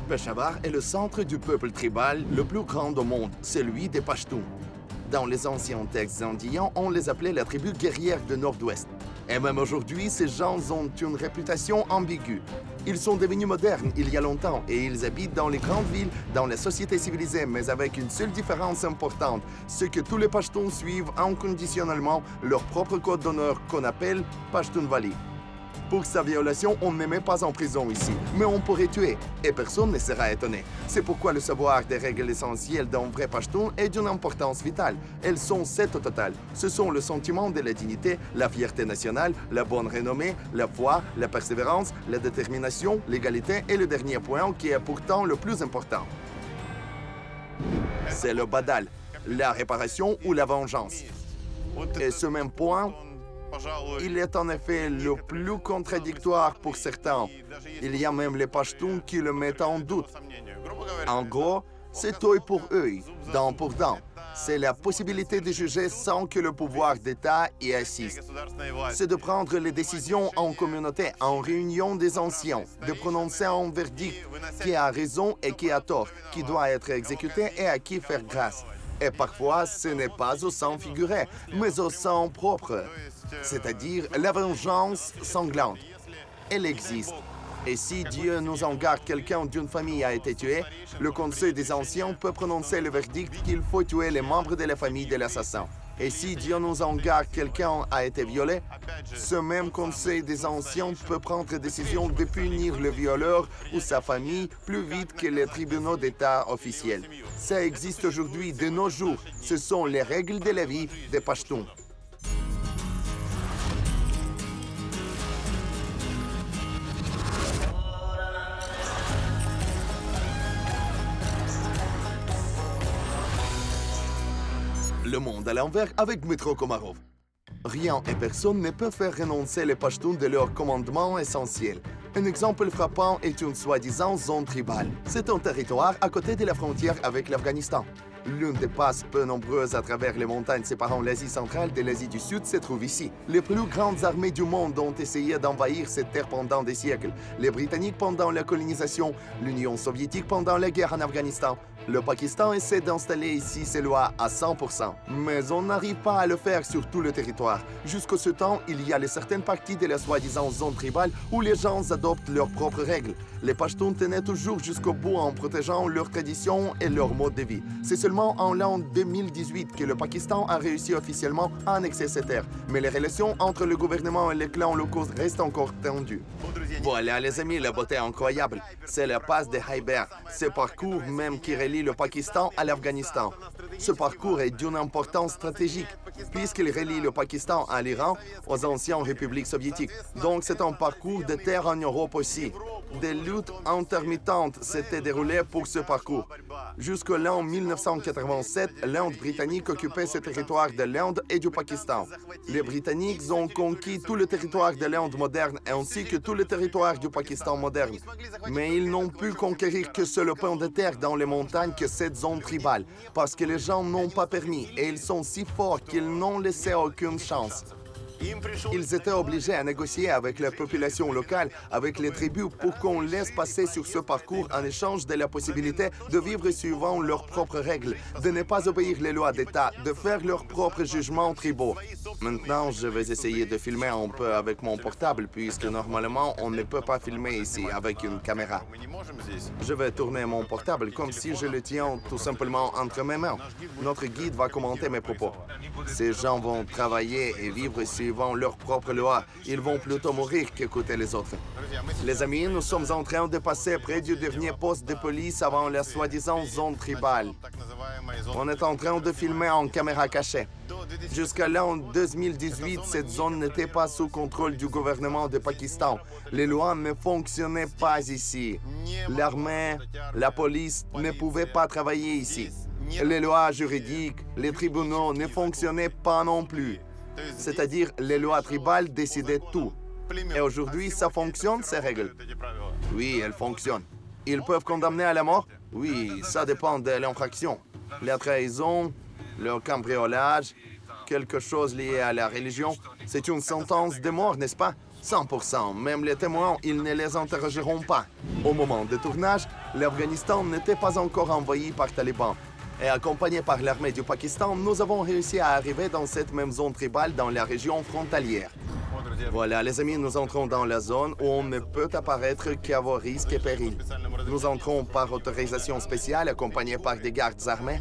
Peshawar est le centre du peuple tribal le plus grand au monde, celui des Pashtuns. Dans les anciens textes indiens, on les appelait la tribu guerrière du Nord-Ouest. Et même aujourd'hui, ces gens ont une réputation ambiguë. Ils sont devenus modernes il y a longtemps et ils habitent dans les grandes villes, dans les sociétés civilisées, mais avec une seule différence importante, c'est que tous les Pashtuns suivent inconditionnellement leur propre code d'honneur qu'on appelle Pashtunwali. Pour sa violation, on ne met pas en prison ici, mais on pourrait tuer, et personne ne sera étonné. C'est pourquoi le savoir des règles essentielles d'un vrai Pashtun est d'une importance vitale. Elles sont 7 au total. Ce sont le sentiment de la dignité, la fierté nationale, la bonne renommée, la foi, la persévérance, la détermination, l'égalité et le dernier point qui est pourtant le plus important. C'est le badal, la réparation ou la vengeance. Et ce même point, il est en effet le plus contradictoire pour certains. Il y a même les Pashtuns qui le mettent en doute. En gros, c'est œil pour œil, dent pour dent. C'est la possibilité de juger sans que le pouvoir d'État y assiste. C'est de prendre les décisions en communauté, en réunion des anciens, de prononcer un verdict qui a raison et qui a tort, qui doit être exécuté et à qui faire grâce. Et parfois, ce n'est pas au sang figuré, mais au sang propre, c'est-à-dire la vengeance sanglante. Elle existe. Et si Dieu nous en garde, quelqu'un d'une famille a été tué, le Conseil des Anciens peut prononcer le verdict qu'il faut tuer les membres de la famille de l'assassin. Et si Dieu nous en garde, quelqu'un a été violé, ce même Conseil des Anciens peut prendre la décision de punir le violeur ou sa famille plus vite que les tribunaux d'État officiels. Ça existe aujourd'hui de nos jours. Ce sont les règles de la vie des Pashtuns. Le monde à l'envers avec Metro Komarov. Rien et personne ne peut faire renoncer les Pashtuns de leur commandement essentiel. Un exemple frappant est une soi-disant zone tribale. C'est un territoire à côté de la frontière avec l'Afghanistan. L'une des passes peu nombreuses à travers les montagnes séparant l'Asie centrale de l'Asie du Sud se trouve ici. Les plus grandes armées du monde ont essayé d'envahir cette terre pendant des siècles. Les Britanniques pendant la colonisation, l'Union soviétique pendant la guerre en Afghanistan. Le Pakistan essaie d'installer ici ses lois à 100%. Mais on n'arrive pas à le faire sur tout le territoire. Jusqu'à ce temps, il y a certaines parties de la soi-disant zone tribale où les gens adoptent leurs propres règles. Les Pashtuns tenaient toujours jusqu'au bout en protégeant leurs traditions et leur mode de vie. C'est seulement en l'an 2018 que le Pakistan a réussi officiellement à annexer ces terres. Mais les relations entre le gouvernement et les clans locaux restent encore tendues. Voilà les amis, la beauté incroyable. C'est la passe de Khyber, ce parcours même qui relie le Pakistan à l'Afghanistan. Ce parcours est d'une importance stratégique, puisqu'il relie le Pakistan à l'Iran, aux anciennes républiques soviétiques. Donc c'est un parcours de terre en Europe aussi. Des luttes intermittentes s'étaient déroulées pour ce parcours. Jusqu'à l'an 1987, l'Inde britannique occupait ce territoire de l'Inde et du Pakistan. Les Britanniques ont conquis tout le territoire de l'Inde moderne ainsi que tout le territoire du Pakistan moderne. Mais ils n'ont pu conquérir que seul pan de terre dans les montagnes que cette zone tribale, parce que les gens n'ont pas permis et ils sont si forts qu'ils n'ont laissé aucune chance. Ils étaient obligés à négocier avec la population locale, avec les tribus, pour qu'on laisse passer sur ce parcours en échange de la possibilité de vivre suivant leurs propres règles, de ne pas obéir les lois d'État, de faire leurs propres jugements tribaux. Maintenant, je vais essayer de filmer un peu avec mon portable, puisque normalement, on ne peut pas filmer ici avec une caméra. Je vais tourner mon portable comme si je le tiens tout simplement entre mes mains. Notre guide va commenter mes propos. Ces gens vont travailler et vivre suivant leurs propres lois. Ils vont plutôt mourir qu'écouter les autres. Les amis, nous sommes en train de passer près du dernier poste de police avant la soi-disant zone tribale. On est en train de filmer en caméra cachée. Jusqu'à l'an 2018, cette zone n'était pas sous contrôle du gouvernement du Pakistan. Les lois ne fonctionnaient pas ici. L'armée, la police ne pouvaient pas travailler ici. Les lois juridiques, les tribunaux ne fonctionnaient pas non plus. C'est-à-dire, les lois tribales décidaient tout. Et aujourd'hui, ça fonctionne, ces règles? Oui, elles fonctionnent. Ils peuvent condamner à la mort? Oui, ça dépend de l'infraction. La trahison, le cambriolage, quelque chose lié à la religion, c'est une sentence de mort, n'est-ce pas? 100%. Même les témoins, ils ne les interrogeront pas. Au moment du tournage, l'Afghanistan n'était pas encore envahi par talibans. Et accompagnés par l'armée du Pakistan, nous avons réussi à arriver dans cette même zone tribale dans la région frontalière. Voilà, les amis, nous entrons dans la zone où on ne peut apparaître qu'à vos risques et périls. Nous entrons par autorisation spéciale accompagnés par des gardes armés.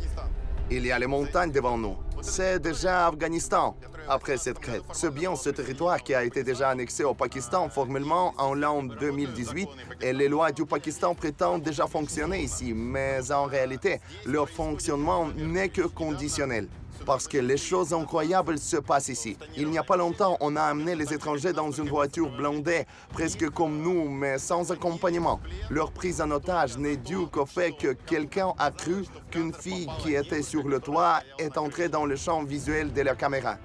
Il y a les montagnes devant nous. C'est déjà Afghanistan. Après cette crête, c'est bien ce territoire qui a été déjà annexé au Pakistan formellement en l'an 2018 et les lois du Pakistan prétendent déjà fonctionner ici, mais en réalité, leur fonctionnement n'est que conditionnel. Parce que les choses incroyables se passent ici. Il n'y a pas longtemps, on a amené les étrangers dans une voiture blindée, presque comme nous, mais sans accompagnement. Leur prise en otage n'est due qu'au fait que quelqu'un a cru qu'une fille qui était sur le toit est entrée dans le champ visuel de la caméra.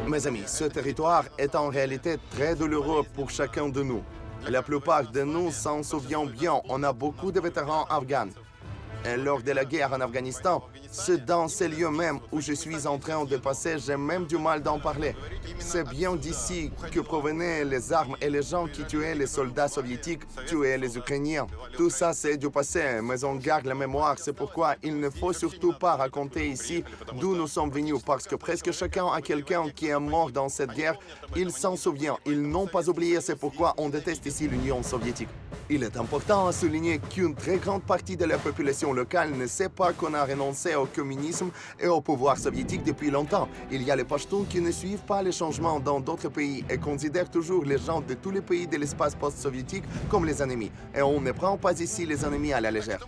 Mes amis, ce territoire est en réalité très douloureux pour chacun de nous. La plupart de nous s'en souviennent bien, on a beaucoup de vétérans afghans. Et lors de la guerre en Afghanistan, c'est dans ces lieux même où je suis en train de passer, j'ai même du mal d'en parler. C'est bien d'ici que provenaient les armes et les gens qui tuaient les soldats soviétiques, tuaient les Ukrainiens. Tout ça, c'est du passé, mais on garde la mémoire. C'est pourquoi il ne faut surtout pas raconter ici d'où nous sommes venus, parce que presque chacun a quelqu'un qui est mort dans cette guerre. Ils s'en souviennent, ils n'ont pas oublié, c'est pourquoi on déteste ici l'Union soviétique. Il est important à souligner qu'une très grande partie de la population locale ne sait pas qu'on a renoncé au communisme et au pouvoir soviétique depuis longtemps. Il y a les Pashtuns qui ne suivent pas les changements dans d'autres pays et considèrent toujours les gens de tous les pays de l'espace post-soviétique comme les ennemis. Et on ne prend pas ici les ennemis à la légère.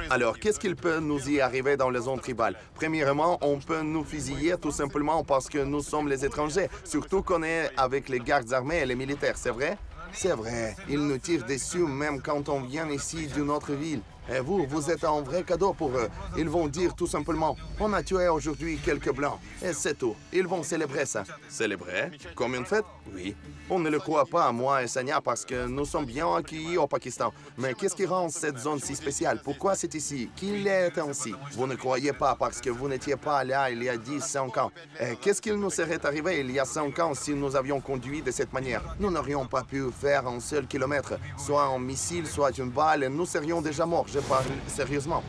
Alors, qu'est-ce qu'il peut nous y arriver dans les zones tribales? Premièrement, on peut nous fusiller tout simplement parce que nous sommes les étrangers, surtout qu'on est avec les gardes armés et les militaires, c'est vrai? C'est vrai, ils nous tirent dessus même quand on vient ici d'une autre ville. Et vous êtes un vrai cadeau pour eux. Ils vont dire tout simplement, on a tué aujourd'hui quelques blancs. Et c'est tout. Ils vont célébrer ça. Célébrer? Comme une fête? Oui. On ne le croit pas, moi et Sanya, parce que nous sommes bien accueillis au Pakistan. Mais qu'est-ce qui rend cette zone si spéciale? Pourquoi c'est ici? Qui l'est ainsi? Vous ne croyez pas parce que vous n'étiez pas là il y a 10, 5 ans. Et qu'est-ce qu'il nous serait arrivé il y a 5 ans si nous avions conduit de cette manière? Nous n'aurions pas pu faire un seul kilomètre. Soit un missile, soit une balle, et nous serions déjà morts. Je parle sérieusement.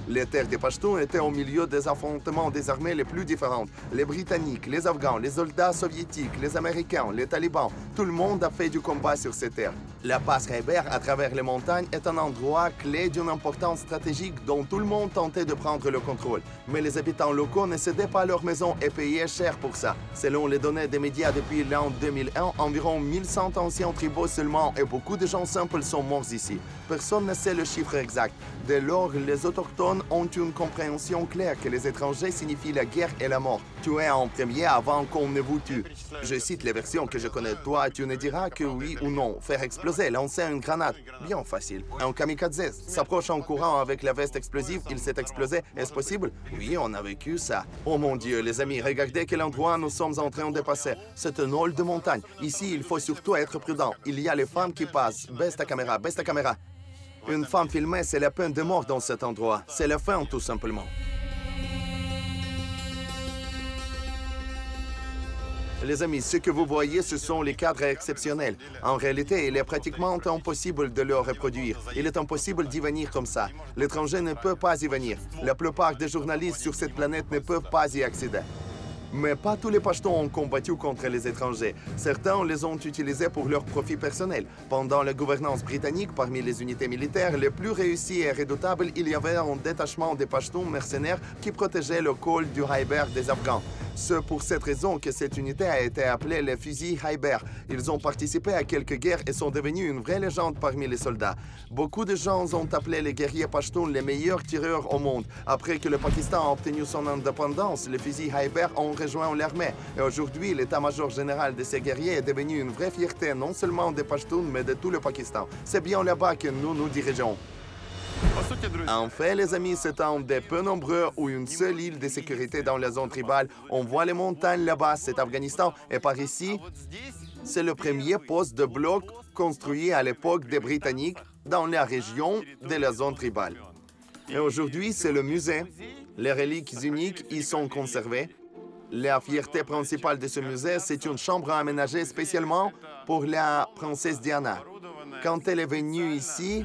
Les terres des Pashtuns étaient au milieu des affrontements des armées les plus différentes. Les Britanniques, les Afghans, les soldats soviétiques, les Américains, les talibans, tout le monde a fait du combat sur ces terres. La passe Khyber à travers les montagnes est un endroit clé d'une importance stratégique dont tout le monde tentait de prendre le contrôle. Mais les habitants locaux ne cédaient pas leurs maisons et payaient cher pour ça. Selon les données des médias depuis l'an 2001, environ 1100 anciens tribaux seulement et beaucoup de gens simples sont morts ici. Personne ne sait le chiffre exact. Dès lors, les autochtones ont une compréhension claire que les étrangers signifient la guerre et la mort. Tuer en premier avant qu'on ne vous tue. Je cite les versions que je connais. Toi, tu ne diras que oui ou non. Faire exploser, lancer une grenade. Bien facile. Un kamikaze s'approche en courant avec la veste explosive, il s'est explosé. Est-ce possible? Oui, on a vécu ça. Oh mon Dieu, les amis, regardez quel endroit nous sommes en train de passer. C'est un hall de montagne. Ici, il faut surtout être prudent. Il y a les femmes qui passent. Baisse ta caméra, baisse ta caméra. Une femme filmée, c'est la peine de mort dans cet endroit. C'est la fin, tout simplement. Les amis, ce que vous voyez, ce sont les cadres exceptionnels. En réalité, il est pratiquement impossible de le reproduire. Il est impossible d'y venir comme ça. L'étranger ne peut pas y venir. La plupart des journalistes sur cette planète ne peuvent pas y accéder. Mais pas tous les Pashtuns ont combattu contre les étrangers. Certains les ont utilisés pour leur profit personnel. Pendant la gouvernance britannique, parmi les unités militaires les plus réussies et redoutables, il y avait un détachement des Pashtuns mercenaires qui protégeaient le col du Khyber des Afghans. C'est pour cette raison que cette unité a été appelée les fusils Khyber. Ils ont participé à quelques guerres et sont devenus une vraie légende parmi les soldats. Beaucoup de gens ont appelé les guerriers Pashtuns les meilleurs tireurs au monde. Après que le Pakistan a obtenu son indépendance, les fusils Khyber ont rejoint l'armée. Et aujourd'hui, l'état-major général de ces guerriers est devenu une vraie fierté non seulement des Pashtuns, mais de tout le Pakistan. C'est bien là-bas que nous nous dirigeons. En fait, les amis, c'est un des peu nombreux ou une seule île de sécurité dans la zone tribale. On voit les montagnes là-bas, c'est Afghanistan. Et par ici, c'est le premier poste de bloc construit à l'époque des Britanniques dans la région de la zone tribale. Et aujourd'hui, c'est le musée. Les reliques uniques y sont conservées. La fierté principale de ce musée, c'est une chambre aménagée spécialement pour la princesse Diana. Quand elle est venue ici,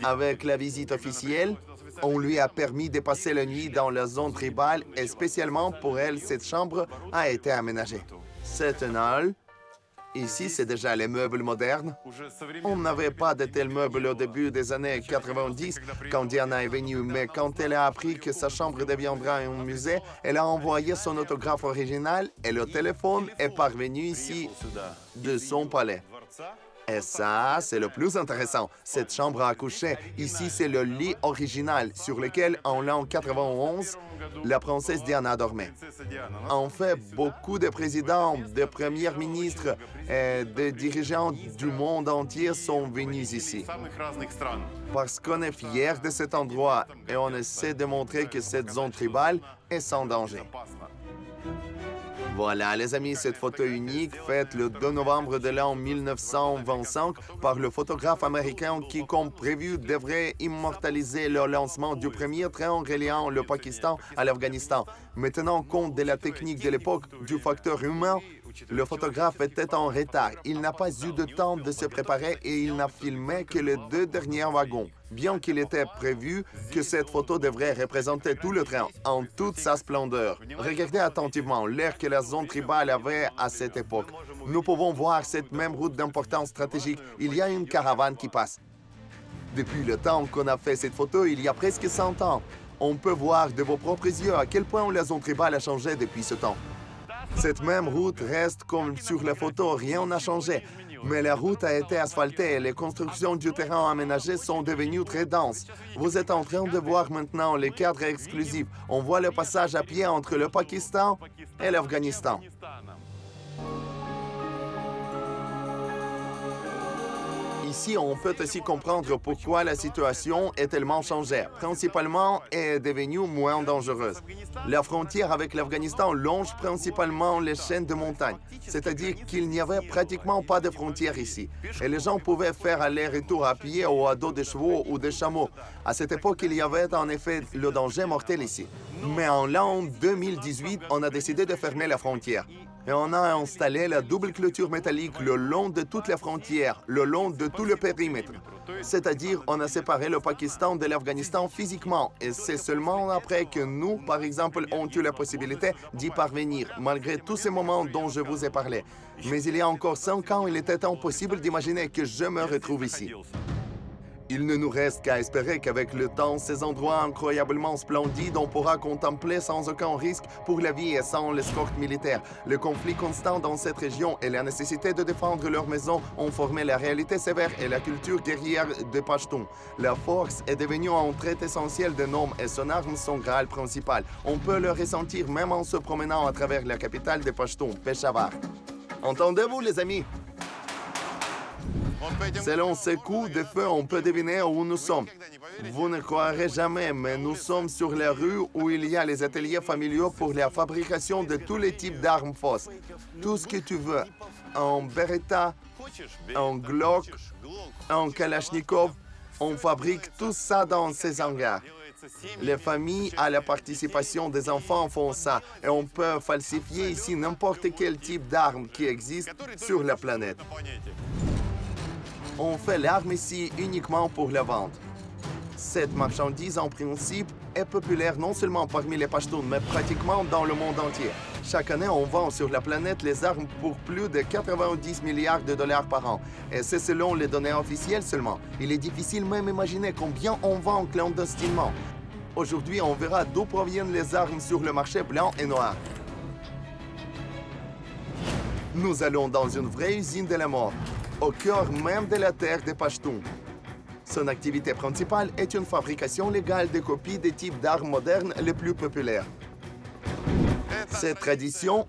avec la visite officielle, on lui a permis de passer la nuit dans la zone tribale et spécialement pour elle, cette chambre a été aménagée. C'est un hall. Ici, c'est déjà les meubles modernes. On n'avait pas de tels meubles au début des années 90 quand Diana est venue, mais quand elle a appris que sa chambre deviendra un musée, elle a envoyé son autographe original et le téléphone est parvenu ici de son palais. Et ça, c'est le plus intéressant. Cette chambre à coucher, ici, c'est le lit original sur lequel, en l'an 91, la princesse Diana dormait. En fait, beaucoup de présidents, de premiers ministres et de dirigeants du monde entier sont venus ici. Parce qu'on est fiers de cet endroit et on essaie de montrer que cette zone tribale est sans danger. Voilà, les amis, cette photo unique, faite le 2 novembre de l'an 1925 par le photographe américain qui, comme prévu, devrait immortaliser le lancement du premier train reliant le Pakistan à l'Afghanistan. Mais tenant compte de la technique de l'époque, du facteur humain, le photographe était en retard. Il n'a pas eu de temps de se préparer et il n'a filmé que les 2 derniers wagons. Bien qu'il était prévu que cette photo devrait représenter tout le train en toute sa splendeur. Regardez attentivement l'air que la zone tribale avait à cette époque. Nous pouvons voir cette même route d'importance stratégique. Il y a une caravane qui passe. Depuis le temps qu'on a fait cette photo, il y a presque 100 ans, on peut voir de vos propres yeux à quel point la zone tribale a changé depuis ce temps. Cette même route reste comme sur la photo, rien n'a changé. Mais la route a été asphaltée et les constructions du terrain aménagé sont devenues très denses. Vous êtes en train de voir maintenant les cadres exclusifs. On voit le passage à pied entre le Pakistan et l'Afghanistan. Ici, on peut aussi comprendre pourquoi la situation est tellement changée. Principalement, est devenue moins dangereuse. La frontière avec l'Afghanistan longe principalement les chaînes de montagnes, c'est-à-dire qu'il n'y avait pratiquement pas de frontière ici. Et les gens pouvaient faire aller-retour à pied ou à dos de chevaux ou de chameaux. À cette époque, il y avait en effet le danger mortel ici. Mais en l'an 2018, on a décidé de fermer la frontière. Et on a installé la double clôture métallique le long de toute la frontière, le long de tout le périmètre. C'est-à-dire, on a séparé le Pakistan de l'Afghanistan physiquement. Et c'est seulement après que nous, par exemple, ont eu la possibilité d'y parvenir, malgré tous ces moments dont je vous ai parlé. Mais il y a encore 5 ans, il était impossible d'imaginer que je me retrouve ici. Il ne nous reste qu'à espérer qu'avec le temps, ces endroits incroyablement splendides, on pourra contempler sans aucun risque pour la vie et sans l'escorte militaire. Le conflit constant dans cette région et la nécessité de défendre leurs maisons ont formé la réalité sévère et la culture guerrière des Pashtuns. La force est devenue un trait essentiel d'un homme et son arme son graal principal. On peut le ressentir même en se promenant à travers la capitale des Pashtuns, Peshawar. Entendez-vous, les amis? Selon ces coups de feu, on peut deviner où nous sommes. Vous ne croirez jamais, mais nous sommes sur la rue où il y a les ateliers familiaux pour la fabrication de tous les types d'armes fausses. Tout ce que tu veux. Un Beretta, un Glock, un Kalachnikov, on fabrique tout ça dans ces hangars. Les familles à la participation des enfants font ça et on peut falsifier ici n'importe quel type d'arme qui existe sur la planète. On fait l'arme ici uniquement pour la vente. Cette marchandise, en principe, est populaire non seulement parmi les Pashtuns, mais pratiquement dans le monde entier. Chaque année, on vend sur la planète les armes pour plus de 90 milliards de dollars par an. Et c'est selon les données officielles seulement. Il est difficile même d'imaginer combien on vend clandestinement. Aujourd'hui, on verra d'où proviennent les armes sur le marché blanc et noir. Nous allons dans une vraie usine de la mort, au cœur même de la terre des Pashtuns. Son activité principale est une fabrication légale de copies des types d'armes modernes les plus populaires. Cette tradition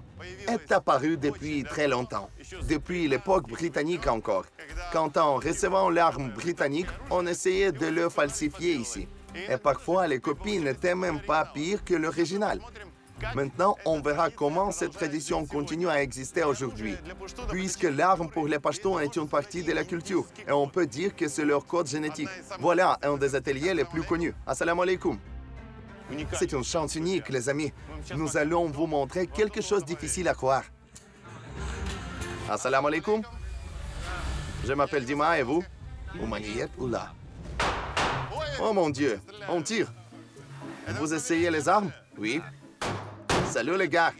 est apparue depuis très longtemps, depuis l'époque britannique encore. Quand en recevant l'arme britannique, on essayait de le falsifier ici. Et parfois, les copies n'étaient même pas pires que l'original. Maintenant, on verra comment cette tradition continue à exister aujourd'hui, puisque l'arme pour les Pashtuns est une partie de la culture, et on peut dire que c'est leur code génétique. Voilà un des ateliers les plus connus. Assalamu alaikum. C'est une chance unique, les amis. Nous allons vous montrer quelque chose de difficile à croire. Assalamu alaikum. Je m'appelle Dima et vous? Oumaniyet Oula. Oh mon Dieu, on tire. Vous essayez les armes? Oui. Salut les gars.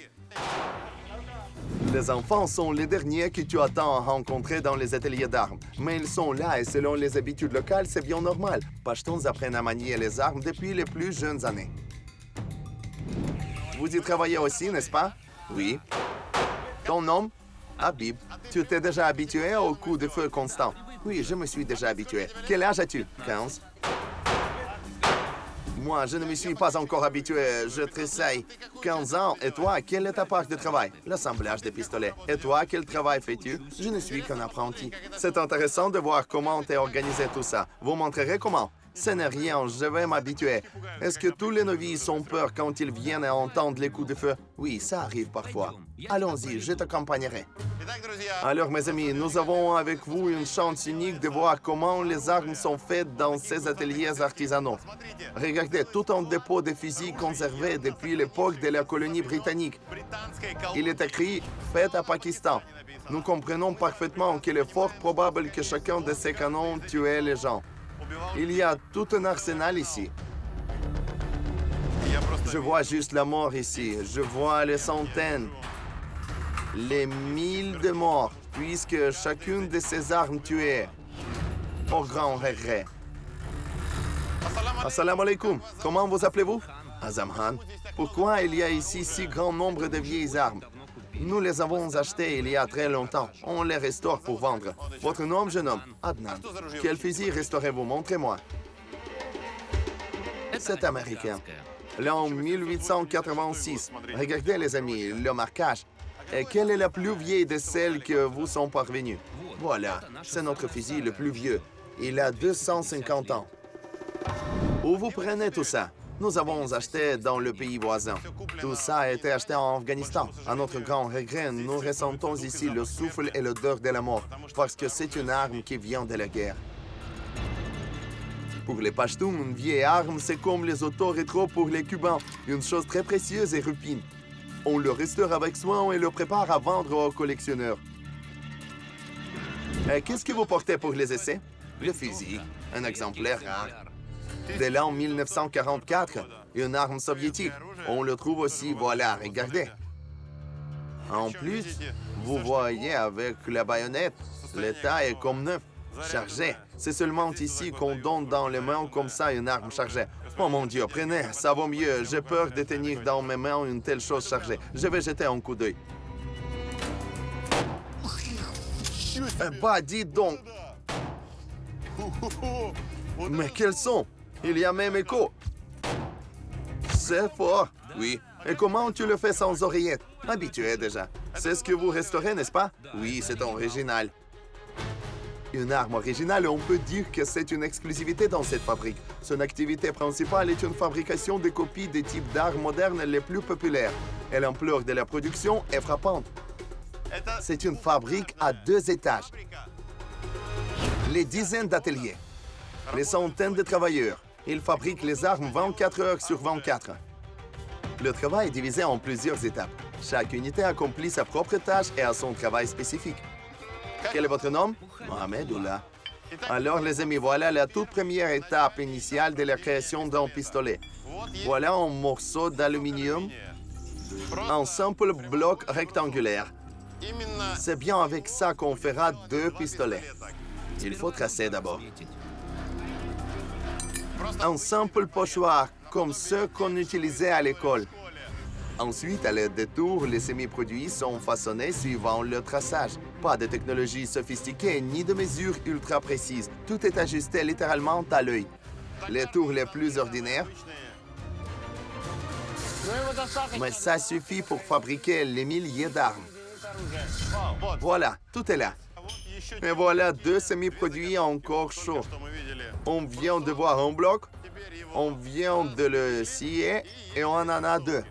Les enfants sont les derniers que tu attends à rencontrer dans les ateliers d'armes. Mais ils sont là et selon les habitudes locales, c'est bien normal. Pashtuns apprennent à manier les armes depuis les plus jeunes années. Vous y travaillez aussi, n'est-ce pas? Oui. Ton nom? Habib. Tu t'es déjà habitué au coup de feu constant? Oui, je me suis déjà habitué. Quel âge as-tu? 15. Moi, je ne me suis pas encore habitué. Je tressaille. 15 ans. Et toi, quelle est ta part de travail? L'assemblage des pistolets. Et toi, quel travail fais-tu? Je ne suis qu'un apprenti. C'est intéressant de voir comment t'es organisé tout ça. Vous montrerez comment? Ce n'est rien, je vais m'habituer. Est-ce que tous les novices ont peur quand ils viennent à entendre les coups de feu? Oui, ça arrive parfois. Allons-y, je t'accompagnerai. Alors, mes amis, nous avons avec vous une chance unique de voir comment les armes sont faites dans ces ateliers artisanaux. Regardez, tout un dépôt de fusils conservés depuis l'époque de la colonie britannique. Il est écrit « Fait à Pakistan ». Nous comprenons parfaitement qu'il est fort probable que chacun de ces canons tuait les gens. Il y a tout un arsenal ici. Je vois juste la mort ici. Je vois les centaines, les 1000 de morts, puisque chacune de ces armes tuait. Au grand regret. Assalamu alaikum. Comment vous appelez-vous? Azam Khan. Pourquoi il y a ici si grand nombre de vieilles armes? Nous les avons achetées il y a très longtemps. On les restaure pour vendre. Votre nom, jeune homme? Adnan. Quel fusil restaurez-vous? Montrez-moi. C'est américain. L'an 1886. Regardez, les amis, le marquage. Et quelle est la plus vieille de celles que vous sont parvenues? Voilà, c'est notre fusil le plus vieux. Il a 250 ans. Où vous prenez tout ça? Nous avons acheté dans le pays voisin. Tout ça a été acheté en Afghanistan. À notre grand regret, nous ressentons ici le souffle et l'odeur de la mort, parce que c'est une arme qui vient de la guerre. Pour les Pashtuns, une vieille arme, c'est comme les auto-rétro pour les Cubains, une chose très précieuse et rupine. On le restaure avec soin et le prépare à vendre aux collectionneurs. Qu'est-ce que vous portez pour les essais? Le fusil, un exemplaire rare. De l'an 1944, une arme soviétique. On le trouve aussi, voilà, regardez. En plus, vous voyez avec la baïonnette, l'état est comme neuf, chargé. C'est seulement ici qu'on donne dans les mains comme ça une arme chargée. Oh mon Dieu, prenez, ça vaut mieux. J'ai peur de tenir dans mes mains une telle chose chargée. Je vais jeter un coup d'œil. Bah, dis donc. Mais quels sont? Il y a même écho. C'est fort. Oui. Et comment tu le fais sans oreillette? Habitué déjà. C'est ce que vous restaurez, n'est-ce pas? Oui, c'est original. Une arme originale, on peut dire que c'est une exclusivité dans cette fabrique. Son activité principale est une fabrication de copies des types d'armes modernes les plus populaires. Et l'ampleur de la production est frappante. C'est une fabrique à 2 étages. Les dizaines d'ateliers. Les centaines de travailleurs. Ils fabriquent les armes 24 heures sur 24. Le travail est divisé en plusieurs étapes. Chaque unité accomplit sa propre tâche et a son travail spécifique. Quel est votre nom? Mohamed Oula. Alors, les amis, voilà la toute première étape initiale de la création d'un pistolet. Voilà un morceau d'aluminium, un simple bloc rectangulaire. C'est bien avec ça qu'on fera 2 pistolets. Il faut tracer d'abord. Un simple pochoir, comme ceux qu'on utilisait à l'école. Ensuite, à l'aide des tours, les semi-produits sont façonnés suivant le traçage. Pas de technologie sophistiquée ni de mesures ultra précises. Tout est ajusté littéralement à l'œil. Les tours les plus ordinaires. Mais ça suffit pour fabriquer les milliers d'armes. Voilà, tout est là. Et voilà 2 semi-produits encore chauds. On vient de voir un bloc, on vient de le scier et on en a 2.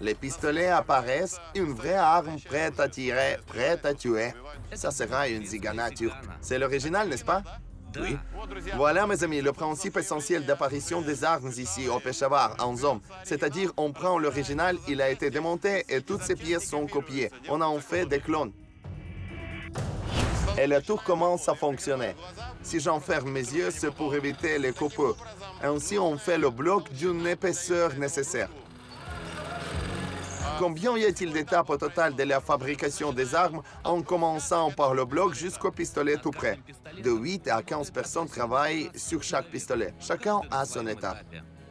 Les pistolets apparaissent, une vraie arme prête à tirer, prête à tuer. Ça sera une zigana turque. C'est l'original, n'est-ce pas? Oui. Voilà, mes amis, le principe essentiel d'apparition des armes ici au Peshawar, en zone. C'est-à-dire, on prend l'original, il a été démonté et toutes ses pièces sont copiées. On en fait des clones. Et le tour commence à fonctionner. Si j'enferme mes yeux, c'est pour éviter les coupures. Ainsi, on fait le bloc d'une épaisseur nécessaire. Combien y a-t-il d'étapes au total de la fabrication des armes en commençant par le bloc jusqu'au pistolet tout près? De 8 à 15 personnes travaillent sur chaque pistolet. Chacun a son étape.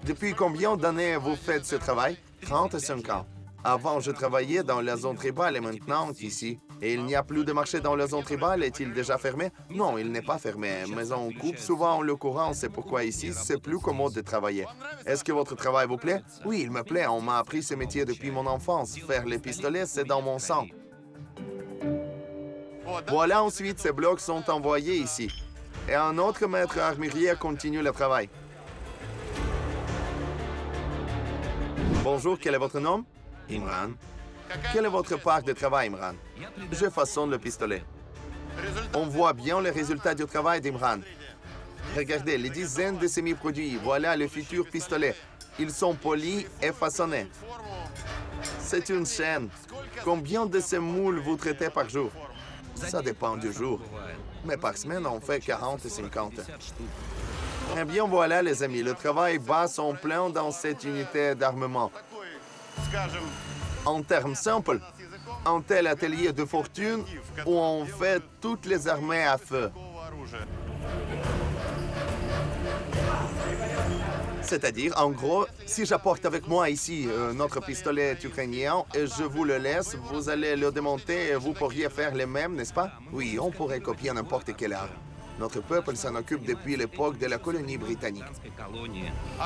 Depuis combien d'années vous faites ce travail? 35 ans. Avant, je travaillais dans la zone tribale et maintenant ici. Et il n'y a plus de marché dans la zone tribale. Est-il déjà fermé? Non, il n'est pas fermé, mais on coupe souvent le courant. C'est pourquoi ici, c'est plus commode de travailler. Est-ce que votre travail vous plaît? Oui, il me plaît. On m'a appris ce métier depuis mon enfance. Faire les pistolets, c'est dans mon sang. Voilà, ensuite, ces blocs sont envoyés ici. Et un autre maître armurier continue le travail. Bonjour, quel est votre nom? Imran. Quel est votre parc de travail, Imran? Je façonne le pistolet. On voit bien les résultats du travail d'Imran. Regardez, les dizaines de semi-produits. Voilà le futur pistolet. Ils sont polis et façonnés. C'est une chaîne. Combien de ces moules vous traitez par jour? Ça dépend du jour. Mais par semaine, on fait 40 et 50. Eh bien, voilà, les amis, le travail bat son plein dans cette unité d'armement. En termes simples, un tel atelier de fortune où on fait toutes les armées à feu. C'est-à-dire, en gros, si j'apporte avec moi ici notre pistolet ukrainien et je vous le laisse, vous allez le démonter et vous pourriez faire les mêmes, n'est-ce pas? Oui, on pourrait copier n'importe quelle arme. Notre peuple s'en occupe depuis l'époque de la colonie britannique.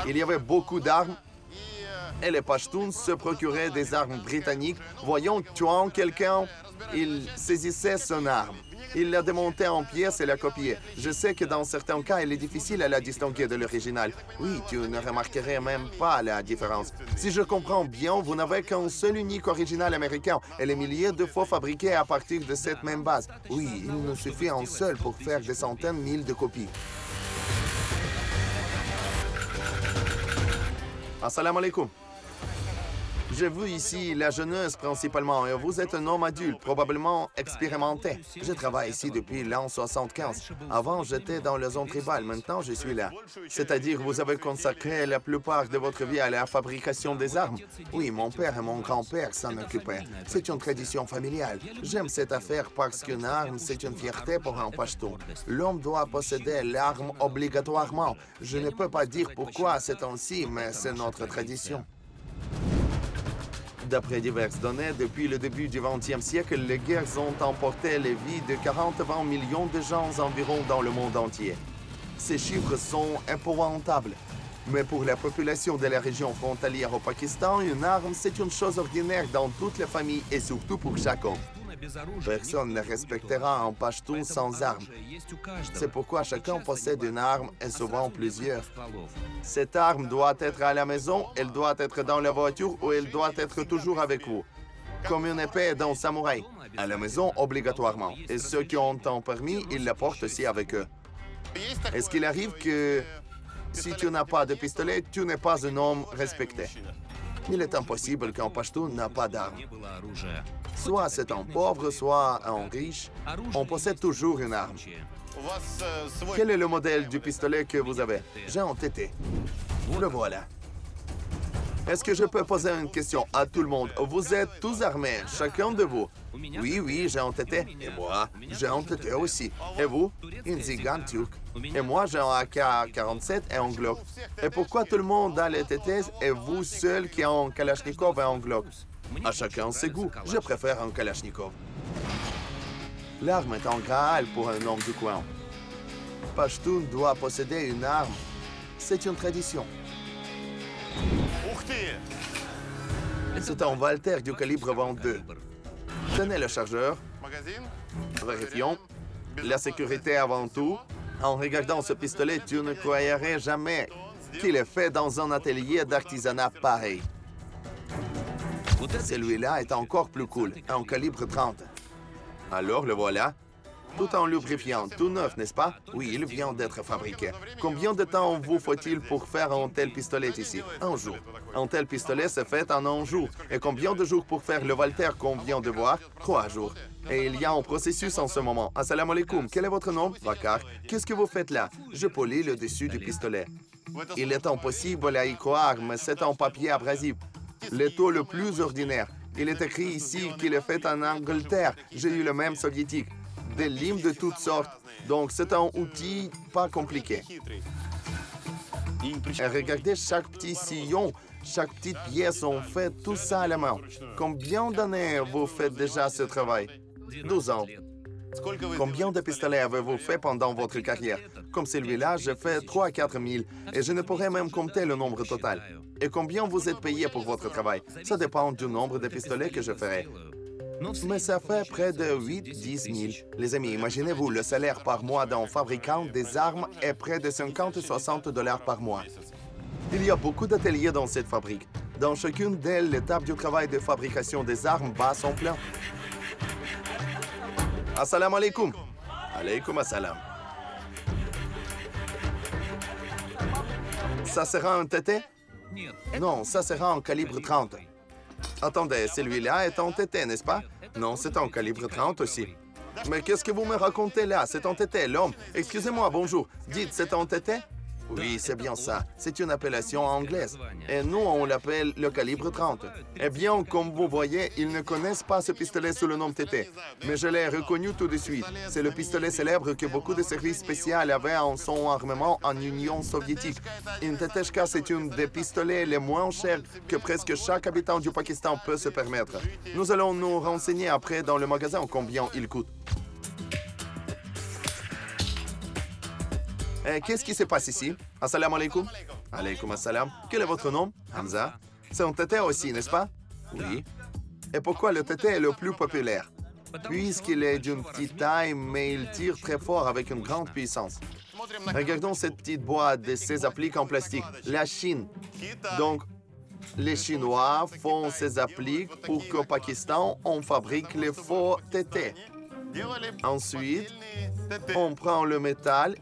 Il y avait beaucoup d'armes et les Pashtuns se procuraient des armes britanniques. Voyant tuant quelqu'un, ils saisissaient son arme. Ils la démontaient en pièces et la copiaient. Je sais que dans certains cas, il est difficile à la distinguer de l'original. Oui, tu ne remarquerais même pas la différence. Si je comprends bien, vous n'avez qu'un seul unique original américain et les milliers de faux fabriqués à partir de cette même base. Oui, il nous suffit un seul pour faire des centaines, mille de copies. Assalamu alaikum. J'ai vu ici la jeuneuse principalement, et vous êtes un homme adulte, probablement expérimenté. Je travaille ici depuis l'an 75. Avant, j'étais dans la zone tribale, maintenant je suis là. C'est-à-dire, vous avez consacré la plupart de votre vie à la fabrication des armes? Oui, mon père et mon grand-père s'en occupaient. C'est une tradition familiale. J'aime cette affaire parce qu'une arme, c'est une fierté pour un Pashtun. L'homme doit posséder l'arme obligatoirement. Je ne peux pas dire pourquoi c'est ainsi, mais c'est notre tradition. D'après diverses données, depuis le début du XXe siècle, les guerres ont emporté les vies de 40-20 millions de gens environ dans le monde entier. Ces chiffres sont épouvantables. Mais pour la population de la région frontalière au Pakistan, une arme, c'est une chose ordinaire dans toutes les familles et surtout pour chaque homme. Personne ne respectera un Pashtun sans arme. C'est pourquoi chacun possède une arme et souvent plusieurs. Cette arme doit être à la maison, elle doit être dans la voiture ou elle doit être toujours avec vous. Comme une épée d'un samouraï. À la maison, obligatoirement. Et ceux qui ont un permis, ils la portent aussi avec eux. Est-ce qu'il arrive que si tu n'as pas de pistolet, tu n'es pas un homme respecté? Il est impossible qu'un Pashtun n'a pas d'arme. Soit c'est un pauvre, soit un riche. On possède toujours une arme. Quel est le modèle du pistolet que vous avez? J'ai un TT. Le voilà. Est-ce que je peux poser une question à tout le monde? Vous êtes tous armés, chacun de vous? Oui, j'ai un TT. Et moi, j'ai un TT aussi. Et vous? Une Zigan turc. Et moi, j'ai un AK-47 et un Glock. Et pourquoi tout le monde a les TT et vous seul qui ont un Kalachnikov et un Glock? À chacun ses goûts. Je préfère un Kalachnikov. L'arme est un graal pour un homme du coin. Pashtun doit posséder une arme. C'est une tradition. C'est un Walter du calibre 22. Tenez le chargeur. Vérifions. La sécurité avant tout. En regardant ce pistolet, tu ne croirais jamais qu'il est fait dans un atelier d'artisanat pareil. Celui-là est encore plus cool, un calibre 30. Alors, le voilà. tout en lubrifiant, tout neuf, n'est-ce pas? Oui, il vient d'être fabriqué. Combien de temps vous faut-il pour faire un tel pistolet ici? Un jour. Un tel pistolet se fait en un jour. Et combien de jours pour faire le Walther qu'on vient de voir? 3 jours. Et il y a un processus en ce moment. Assalamu alaikum, quel est votre nom? Bakar. Qu'est-ce que vous faites là? Je polis le dessus du pistolet. Il est impossible à y croire, mais c'est un papier abrasif. L'étau le plus ordinaire. Il est écrit ici qu'il est fait en Angleterre. J'ai eu le même soviétique. Des limes de toutes sortes. Donc c'est un outil pas compliqué. Et regardez chaque petit sillon, chaque petite pièce, on fait tout ça à la main. Combien d'années vous faites déjà ce travail? 12 ans. Combien de pistolets avez-vous fait pendant votre carrière? Comme celui-là, j'ai fait 3 à 4 000 et je ne pourrais même compter le nombre total. Et combien vous êtes payé pour votre travail? Ça dépend du nombre de pistolets que je ferai. Mais ça fait près de 8-10 000. Les amis, imaginez-vous, le salaire par mois d'un fabricant des armes est près de 50-60 $ par mois. Il y a beaucoup d'ateliers dans cette fabrique. Dans chacune d'elles, l'étape du travail de fabrication des armes bat son plein. Assalamu alaikum. Alaikum assalam. Ça sera un TT? Non, ça sera un calibre 30. Attendez, celui-là est en TT, n'est-ce pas? Non, c'est en calibre 30 aussi. Mais qu'est-ce que vous me racontez là? C'est en TT, l'homme. Excusez-moi, bonjour. Dites, c'est en TT? Oui, c'est bien ça. C'est une appellation anglaise. Et nous, on l'appelle le calibre 30. Eh bien, comme vous voyez, ils ne connaissent pas ce pistolet sous le nom TT. Mais je l'ai reconnu tout de suite. C'est le pistolet célèbre que beaucoup de services spéciaux avaient en son armement en Union soviétique. Une Teteshka, c'est une des pistolets les moins chers que presque chaque habitant du Pakistan peut se permettre. Nous allons nous renseigner après dans le magasin combien il coûte. Qu'est-ce qui se passe ici? Assalamu alaikum. Alaikum assalam. Quel est votre nom? Hamza. C'est un TT aussi, n'est-ce pas? Oui. Et pourquoi le TT est le plus populaire? Puisqu'il est d'une petite taille, mais il tire très fort avec une grande puissance. Regardons cette petite boîte de ces appliques en plastique. La Chine. Donc, les Chinois font ces appliques pour qu'au Pakistan, on fabrique les faux TT. Ensuite, on prend le métal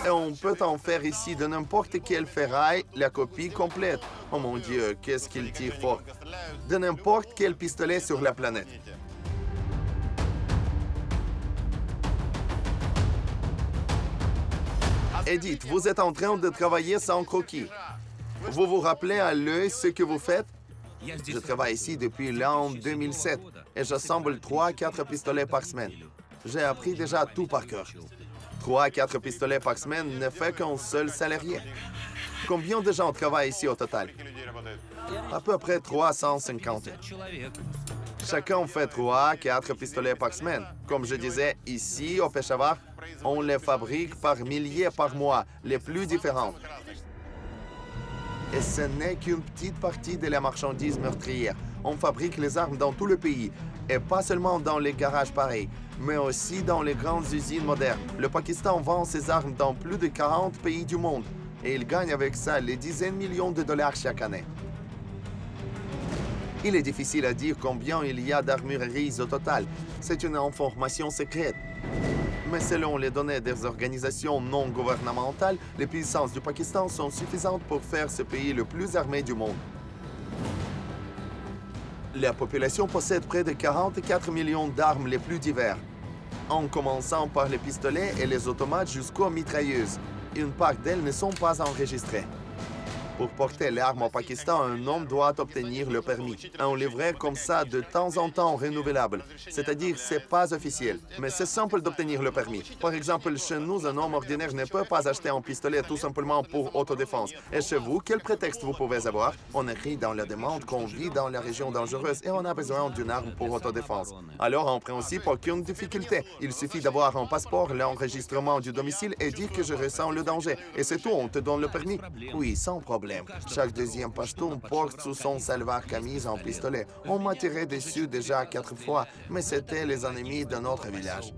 et on peut en faire ici de n'importe quelle ferraille la copie complète. Oh mon Dieu, qu'est-ce qu'il tire fort! De n'importe quel pistolet sur la planète. Edith, vous êtes en train de travailler sans croquis. Vous vous rappelez à l'œil ce que vous faites? Je travaille ici depuis l'an 2007 et j'assemble 3 à 4 pistolets par semaine. J'ai appris déjà tout par cœur. 3 à 4 pistolets par semaine ne fait qu'un seul salarié. Combien de gens travaillent ici au total? À peu près 350. Chacun fait 3 à 4 pistolets par semaine. Comme je disais, ici, au Peshawar, on les fabrique par milliers par mois, les plus différents. Et ce n'est qu'une petite partie de la marchandise meurtrière. On fabrique les armes dans tout le pays, et pas seulement dans les garages pareils, mais aussi dans les grandes usines modernes. Le Pakistan vend ses armes dans plus de 40 pays du monde, et il gagne avec ça les dizaines de millions de dollars chaque année. Il est difficile à dire combien il y a d'armureries au total. C'est une information secrète. Mais selon les données des organisations non gouvernementales, les puissances du Pakistan sont suffisantes pour faire ce pays le plus armé du monde. La population possède près de 44 millions d'armes les plus diverses, en commençant par les pistolets et les automates jusqu'aux mitrailleuses. Une part d'elles ne sont pas enregistrées. Pour porter l'arme au Pakistan, un homme doit obtenir le permis. Un livret comme ça, de temps en temps renouvelable. C'est-à-dire, c'est pas officiel, mais c'est simple d'obtenir le permis. Par exemple, chez nous, un homme ordinaire ne peut pas acheter un pistolet tout simplement pour autodéfense. Et chez vous, quel prétexte vous pouvez avoir? On écrit dans la demande qu'on vit dans la région dangereuse et on a besoin d'une arme pour autodéfense. Alors, en principe, aucune difficulté. Il suffit d'avoir un passeport, l'enregistrement du domicile et dire que je ressens le danger. Et c'est tout, on te donne le permis. Oui, sans problème. Chaque deuxième pachtoun porte sous son salvar-camise un pistolet. On m'a tiré dessus déjà 4 fois, mais c'était les ennemis de notre village.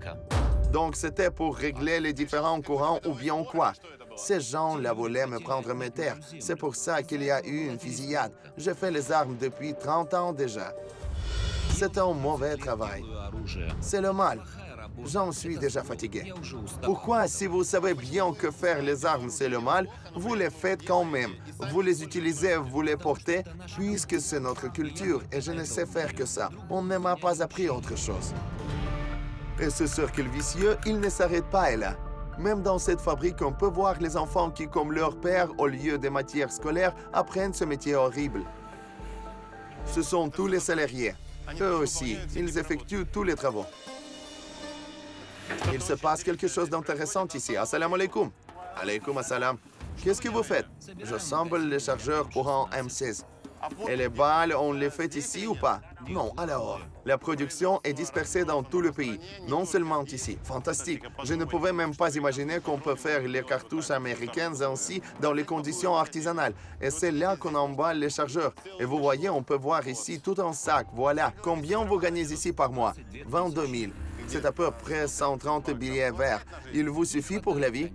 Donc c'était pour régler les différents courants ou bien quoi? Ces gens-là voulaient me prendre mes terres. C'est pour ça qu'il y a eu une fusillade. J'ai fait les armes depuis 30 ans déjà. C'est un mauvais travail. C'est le mal. J'en suis déjà fatigué. Pourquoi, si vous savez bien que faire les armes, c'est le mal, vous les faites quand même? Vous les utilisez, vous les portez, puisque c'est notre culture et je ne sais faire que ça. On ne m'a pas appris autre chose. Et ce cercle vicieux, il ne s'arrête pas là. Même dans cette fabrique, on peut voir les enfants qui, comme leur père, au lieu des matières scolaires, apprennent ce métier horrible. Ce sont tous les salariés. Eux aussi, ils effectuent tous les travaux. Il se passe quelque chose d'intéressant ici. Assalamu alaikum. Alaikum assalam. Qu'est-ce que vous faites? J'assemble les chargeurs pour un M16. Et les balles, on les fait ici ou pas? Non, alors. La production est dispersée dans tout le pays, non seulement ici. Fantastique. Je ne pouvais même pas imaginer qu'on peut faire les cartouches américaines ainsi dans les conditions artisanales. Et c'est là qu'on emballe les chargeurs. Et vous voyez, on peut voir ici tout un sac. Voilà. Combien vous gagnez ici par mois? 22 000. C'est à peu près 130 billets verts. Il vous suffit pour la vie?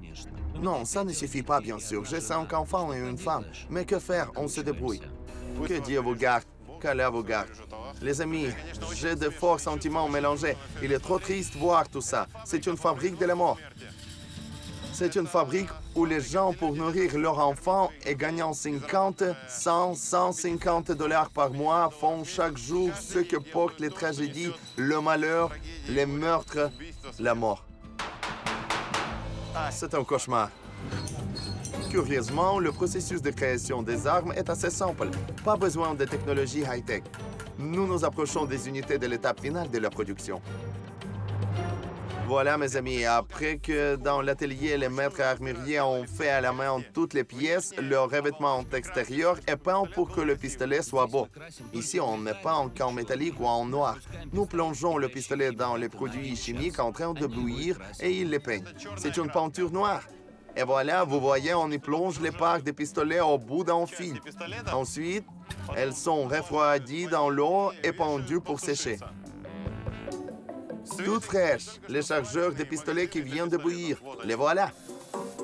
Non, ça ne suffit pas, bien sûr. J'ai 5 enfants et une femme. Mais que faire? On se débrouille. Que Dieu vous garde, qu'Allah vous garde. Les amis, j'ai de forts sentiments mélangés. Il est trop triste de voir tout ça. C'est une fabrique de la mort. C'est une fabrique où les gens, pour nourrir leurs enfants et gagnant 50, 100, 150 $ par mois, font chaque jour ce que portent les tragédies, le malheur, les meurtres, la mort. C'est un cauchemar. Curieusement, le processus de création des armes est assez simple. Pas besoin de technologie high-tech. Nous nous approchons des unités de l'étape finale de la production. Voilà, mes amis, après que dans l'atelier, les maîtres armuriers ont fait à la main toutes les pièces, le revêtement extérieur est peint pour que le pistolet soit beau. Ici, on ne peint qu'en métallique ou en noir. Nous plongeons le pistolet dans les produits chimiques en train de bouillir et ils les peignent. C'est une peinture noire. Et voilà, vous voyez, on y plonge les parts des pistolets au bout d'un fil. Ensuite, elles sont refroidies dans l'eau et pendues pour sécher. Toutes fraîches, les chargeurs des pistolets qui viennent de bouillir. Les voilà.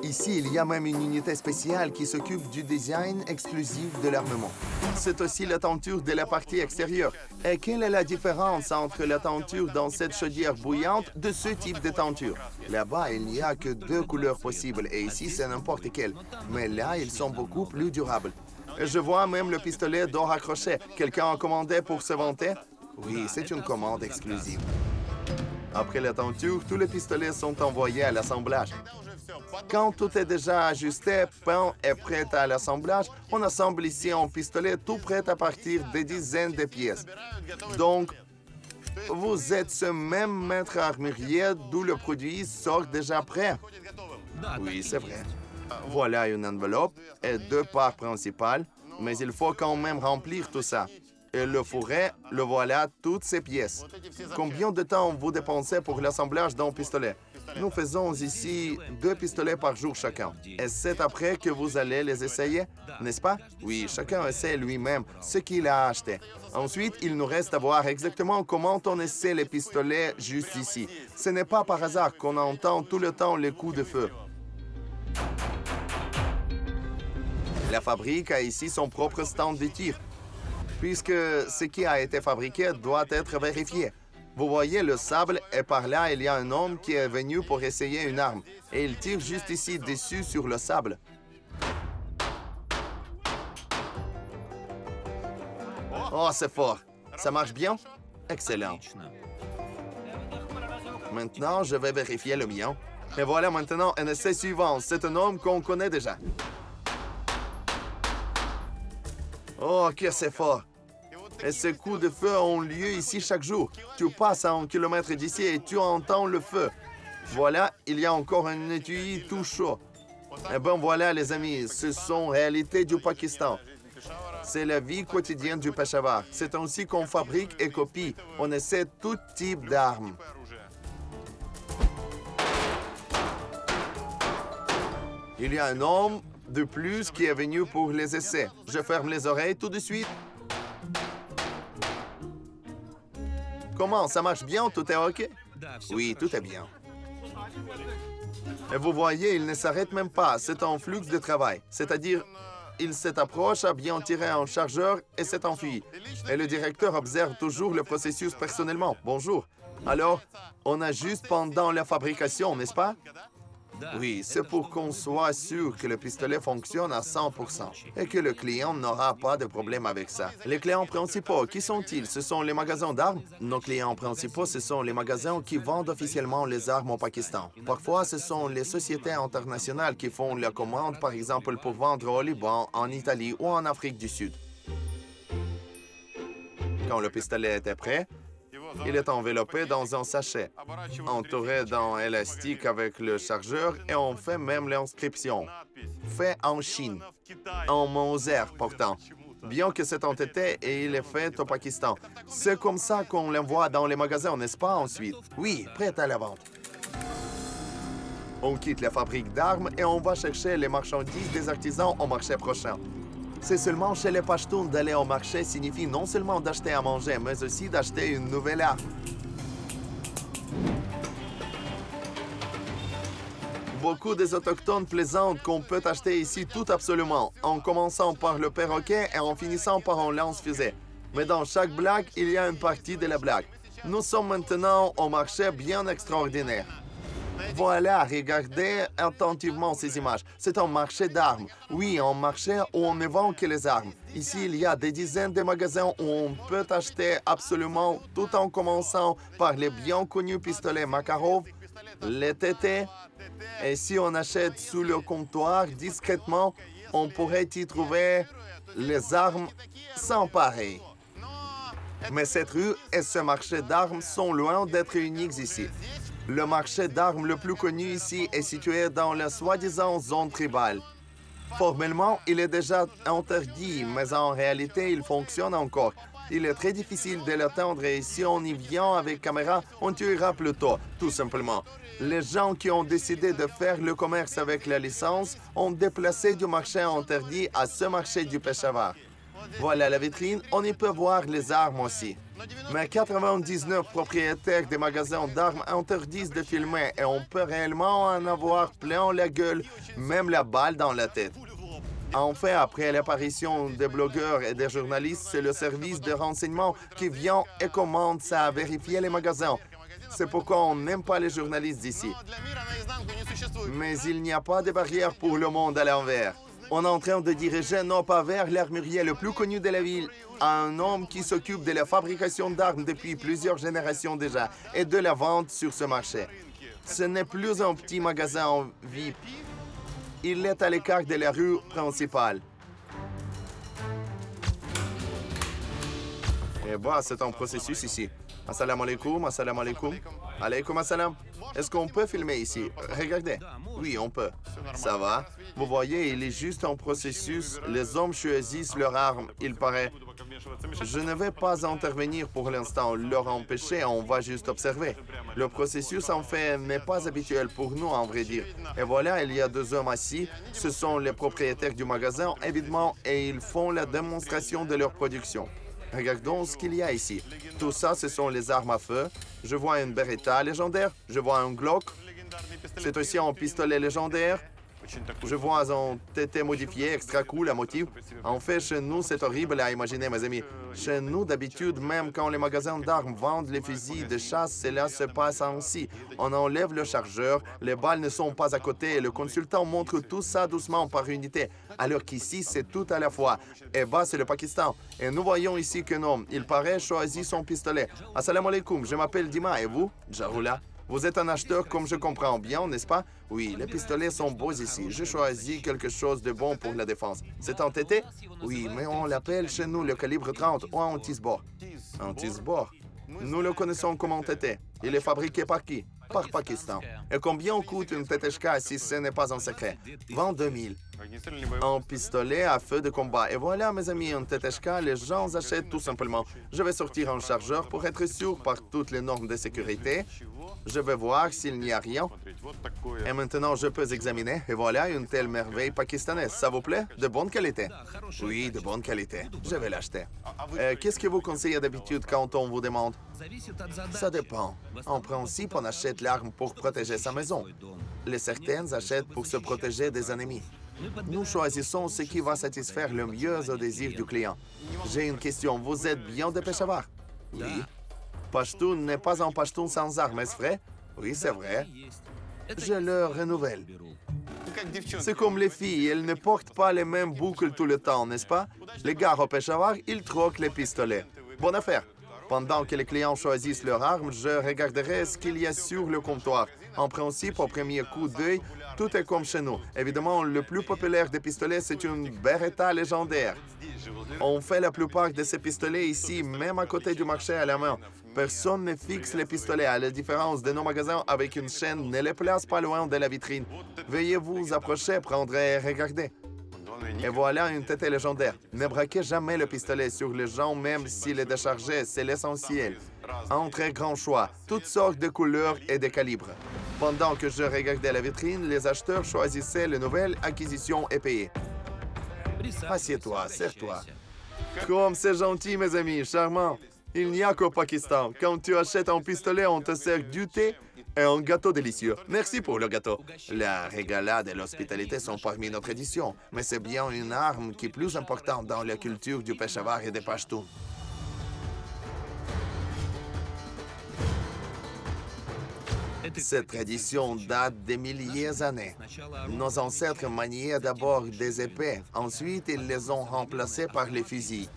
Ici, il y a même une unité spéciale qui s'occupe du design exclusif de l'armement. C'est aussi la tenture de la partie extérieure. Et quelle est la différence entre la tenture dans cette chaudière bouillante de ce type de tenture? Là-bas, il n'y a que 2 couleurs possibles et ici, c'est n'importe quelle. Mais là, ils sont beaucoup plus durables. Je vois même le pistolet d'or accroché. Quelqu'un a commandé pour se vanter? Oui, c'est une commande exclusive. Après la tenture, tous les pistolets sont envoyés à l'assemblage. Quand tout est déjà ajusté, peint et prêt à l'assemblage, on assemble ici un pistolet tout prêt à partir des dizaines de pièces. Donc, vous êtes ce même maître armurier d'où le produit sort déjà prêt. Oui, c'est vrai. Voilà une enveloppe et 2 parts principales, mais il faut quand même remplir tout ça. Et le fourré, le voilà, toutes ces pièces. Combien de temps vous dépensez pour l'assemblage d'un pistolet? Nous faisons ici 2 pistolets par jour chacun. Et c'est après que vous allez les essayer, n'est-ce pas? Oui, chacun essaie lui-même ce qu'il a acheté. Ensuite, il nous reste à voir exactement comment on essaie les pistolets juste ici. Ce n'est pas par hasard qu'on entend tout le temps les coups de feu. La fabrique a ici son propre stand de tir, puisque ce qui a été fabriqué doit être vérifié. Vous voyez le sable et par là, il y a un homme qui est venu pour essayer une arme. Et il tire juste ici dessus sur le sable. Oh, c'est fort. Ça marche bien? Excellent. Maintenant, je vais vérifier le mien. Et voilà maintenant un essai suivant. C'est un homme qu'on connaît déjà. Oh, que c'est fort. Et ces coups de feu ont lieu ici chaque jour. Tu passes à 1 kilomètre d'ici et tu entends le feu. Voilà, il y a encore un étui tout chaud. Eh bien voilà les amis, ce sont réalités du Pakistan. C'est la vie quotidienne du Peshawar. C'est ainsi qu'on fabrique et copie. On essaie tout type d'armes. Il y a un homme de plus qui est venu pour les essais. Je ferme les oreilles tout de suite. Comment? Ça marche bien? Tout est OK? Oui, tout est bien. Et vous voyez, il ne s'arrête même pas. C'est un flux de travail. C'est-à-dire, il s'approche, a bien tiré un chargeur et s'est enfui. Et le directeur observe toujours le processus personnellement. Bonjour. Alors, on ajuste pendant la fabrication, n'est-ce pas? Oui, c'est pour qu'on soit sûr que le pistolet fonctionne à 100% et que le client n'aura pas de problème avec ça. Les clients principaux, qui sont-ils? Ce sont les magasins d'armes? Nos clients principaux, ce sont les magasins qui vendent officiellement les armes au Pakistan. Parfois, ce sont les sociétés internationales qui font la commande, par exemple, pour vendre au Liban, en Italie ou en Afrique du Sud. Quand le pistolet était prêt, il est enveloppé dans un sachet, entouré d'un élastique avec le chargeur et on fait même l'inscription. Fait en Chine, en Moser pourtant. Bien que c'est entêté et il est fait au Pakistan. C'est comme ça qu'on l'envoie dans les magasins, n'est-ce pas, ensuite? Oui, prêt à la vente. On quitte la fabrique d'armes et on va chercher les marchandises des artisans au marché prochain. C'est seulement chez les Pashtuns d'aller au marché signifie non seulement d'acheter à manger, mais aussi d'acheter une nouvelle arme. Beaucoup des autochtones plaisantent qu'on peut acheter ici tout absolument, en commençant par le perroquet et en finissant par un lance-fusée. Mais dans chaque blague, il y a une partie de la blague. Nous sommes maintenant au marché bien extraordinaire. Voilà, regardez attentivement ces images. C'est un marché d'armes. Oui, un marché où on ne vend que les armes. Ici, il y a des dizaines de magasins où on peut acheter absolument tout en commençant par les bien connus pistolets Makarov, les TT. Et si on achète sous le comptoir discrètement, on pourrait y trouver les armes sans pareil. Mais cette rue et ce marché d'armes sont loin d'être uniques ici. Le marché d'armes le plus connu ici est situé dans la soi-disant zone tribale. Formellement, il est déjà interdit, mais en réalité, il fonctionne encore. Il est très difficile de l'atteindre et si on y vient avec caméra, on tuera plus tôt, tout simplement. Les gens qui ont décidé de faire le commerce avec la licence ont déplacé du marché interdit à ce marché du Peshawar. Voilà la vitrine, on y peut voir les armes aussi. Mais 99 propriétaires des magasins d'armes interdisent de filmer et on peut réellement en avoir plein la gueule, même la balle dans la tête. Enfin, après l'apparition des blogueurs et des journalistes, c'est le service de renseignement qui vient et commence à vérifier les magasins. C'est pourquoi on n'aime pas les journalistes d'ici. Mais il n'y a pas de barrière pour le monde à l'envers. On est en train de diriger nos pas vers l'armurier le plus connu de la ville, un homme qui s'occupe de la fabrication d'armes depuis plusieurs générations déjà et de la vente sur ce marché. Ce n'est plus un petit magasin en VIP. Il est à l'écart de la rue principale. Et bah, c'est un processus ici. Assalamu alaikum, assalamu alaikum. Alaykoum assalam. Est-ce qu'on peut filmer ici? Regardez. Oui, on peut. Ça va. Vous voyez, il est juste un processus. Les hommes choisissent leur arme, il paraît. Je ne vais pas intervenir pour l'instant, leur empêcher, on va juste observer. Le processus, en fait, n'est pas habituel pour nous, en vrai dire. Et voilà, il y a deux hommes assis. Ce sont les propriétaires du magasin, évidemment, et ils font la démonstration de leur production. Regardons ce qu'il y a ici. Tout ça, ce sont les armes à feu. Je vois une Beretta légendaire. Je vois un Glock. C'est aussi un pistolet légendaire. Je vois un TT modifié, extra cool à motif. En fait, chez nous, c'est horrible à imaginer, mes amis. Chez nous, d'habitude, même quand les magasins d'armes vendent les fusils de chasse, cela se passe ainsi. On enlève le chargeur, les balles ne sont pas à côté et le consultant montre tout ça doucement par unité. Alors qu'ici, c'est tout à la fois. Et bas, c'est le Pakistan. Et nous voyons ici qu'un homme, il paraît, choisit son pistolet. Assalamu alaikum, je m'appelle Dima, et vous? Jaroula. Vous êtes un acheteur comme je comprends bien, n'est-ce pas? Oui, les pistolets sont beaux ici. Je choisis quelque chose de bon pour la défense. C'est un TT? Oui, mais on l'appelle chez nous le calibre 30 ou un Tisbor. Un Tisbor? Nous le connaissons comme un TT. Il est fabriqué par qui? Par Pakistan. Et combien coûte une TTHK si ce n'est pas un secret? 22 000. Un pistolet à feu de combat. Et voilà, mes amis, un TTHK, les gens achètent tout simplement. Je vais sortir un chargeur pour être sûr par toutes les normes de sécurité. Je vais voir s'il n'y a rien. Et maintenant, je peux examiner. Et voilà, une telle merveille pakistanaise. Ça vous plaît? De bonne qualité? Oui, de bonne qualité. Je vais l'acheter. Qu'est-ce que vous conseillez d'habitude quand on vous demande? Ça dépend. En principe, on achète l'arme pour protéger sa maison. Les certaines achètent pour se protéger des ennemis. Nous choisissons ce qui va satisfaire le mieux aux désirs du client. J'ai une question. Vous êtes bien de Peshawar? Oui. Pashtun n'est pas un Pashtun sans armes, est-ce vrai? Oui, c'est vrai. Je le renouvelle. C'est comme les filles, elles ne portent pas les mêmes boucles tout le temps, n'est-ce pas? Les gars au Peshawar, ils troquent les pistolets. Bonne affaire. Pendant que les clients choisissent leur arme, je regarderai ce qu'il y a sur le comptoir. En principe, au premier coup d'œil, tout est comme chez nous. Évidemment, le plus populaire des pistolets, c'est une Beretta légendaire. On fait la plupart de ces pistolets ici, même à côté du marché à la main. Personne ne fixe les pistolets, à la différence de nos magasins avec une chaîne ne les place pas loin de la vitrine. Veuillez vous approcher, prendre et regarder. Et voilà une tête légendaire. Ne braquez jamais le pistolet sur les gens, même s'il est déchargé, c'est l'essentiel. Un très grand choix, toutes sortes de couleurs et de calibres. Pendant que je regardais la vitrine, les acheteurs choisissaient les nouvelles acquisitions et payaient. Assieds-toi, serre-toi. Comme c'est gentil, mes amis, charmant. Il n'y a qu'au Pakistan. Quand tu achètes un pistolet, on te sert du thé et un gâteau délicieux. Merci pour le gâteau. La régalade et l'hospitalité sont parmi nos traditions, mais c'est bien une arme qui est plus importante dans la culture du Peshawar et des Pashtuns. Cette tradition date de milliers d'années. Nos ancêtres maniaient d'abord des épées, ensuite ils les ont remplacées par les fusils.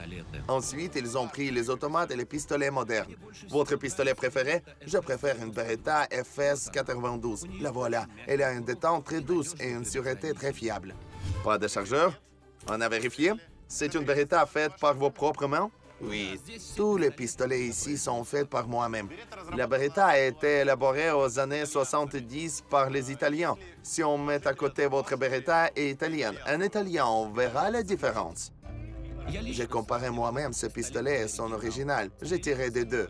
Ensuite, ils ont pris les automates et les pistolets modernes. Votre pistolet préféré? Je préfère une Beretta FS 92. La voilà. Elle a une détente très douce et une sûreté très fiable. Pas de chargeur? On a vérifié? C'est une Beretta faite par vos propres mains? Oui, tous les pistolets ici sont faits par moi-même. La Beretta a été élaborée aux années 70 par les Italiens. Si on met à côté votre Beretta et italienne, un Italien, on verra la différence. J'ai comparé moi-même ce pistolet et son original. J'ai tiré des deux.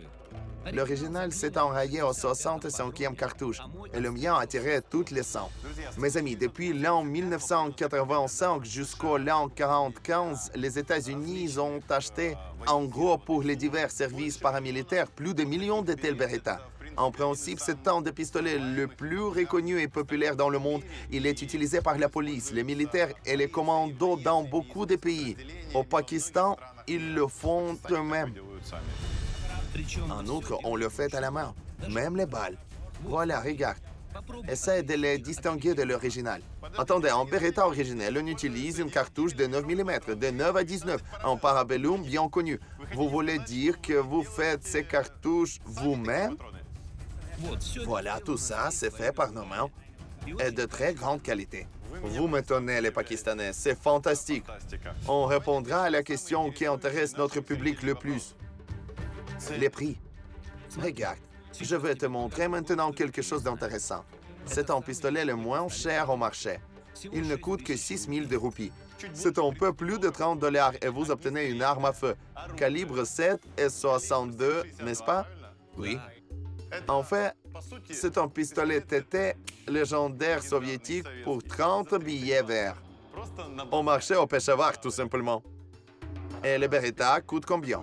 L'original s'est enrayé au 65e cartouche et le mien a tiré toutes les 100. Mes amis, depuis l'an 1985 jusqu'au l'an 1945, les États-Unis ont acheté, en gros pour les divers services paramilitaires, plus de millions de tels Beretta. En principe, c'est un des pistolets le plus reconnu et populaire dans le monde. Il est utilisé par la police, les militaires et les commandos dans beaucoup de pays. Au Pakistan, ils le font eux-mêmes. En outre, on le fait à la main, même les balles. Voilà, regarde. Essaye de les distinguer de l'original. Attendez, en Beretta original, on utilise une cartouche de 9 mm, de 9 à 19, un parabellum bien connu. Vous voulez dire que vous faites ces cartouches vous-même? Voilà, tout ça, c'est fait par nos mains et de très grande qualité. Vous m'étonnez, les Pakistanais, c'est fantastique. On répondra à la question qui intéresse notre public le plus. Les prix. Regarde, je vais te montrer maintenant quelque chose d'intéressant. C'est un pistolet le moins cher au marché. Il ne coûte que 6 000 roupies. C'est un peu plus de 30 $ et vous obtenez une arme à feu. Calibre 7 et 62, n'est-ce pas? Oui. En fait, c'est un pistolet TT légendaire soviétique pour 30 billets verts. Au marché au Peshawar, tout simplement. Et le Beretta coûte combien?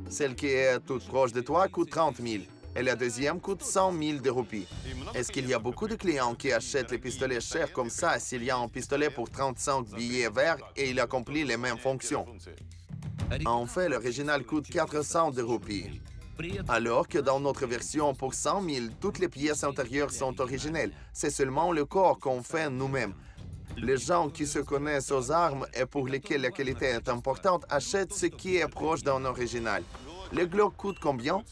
Celle qui est toute proche de toi coûte 30 000 et la deuxième coûte 100 000 roupies. Est-ce qu'il y a beaucoup de clients qui achètent les pistolets chers comme ça s'il y a un pistolet pour 35 billets verts et il accomplit les mêmes fonctions? En fait, l'original coûte 400 roupies. Alors que dans notre version pour 100 000, toutes les pièces intérieures sont originelles. C'est seulement le corps qu'on fait nous-mêmes. Les gens qui se connaissent aux armes et pour lesquels la qualité est importante achètent ce qui est proche d'un original. Les Glock coûtent combien?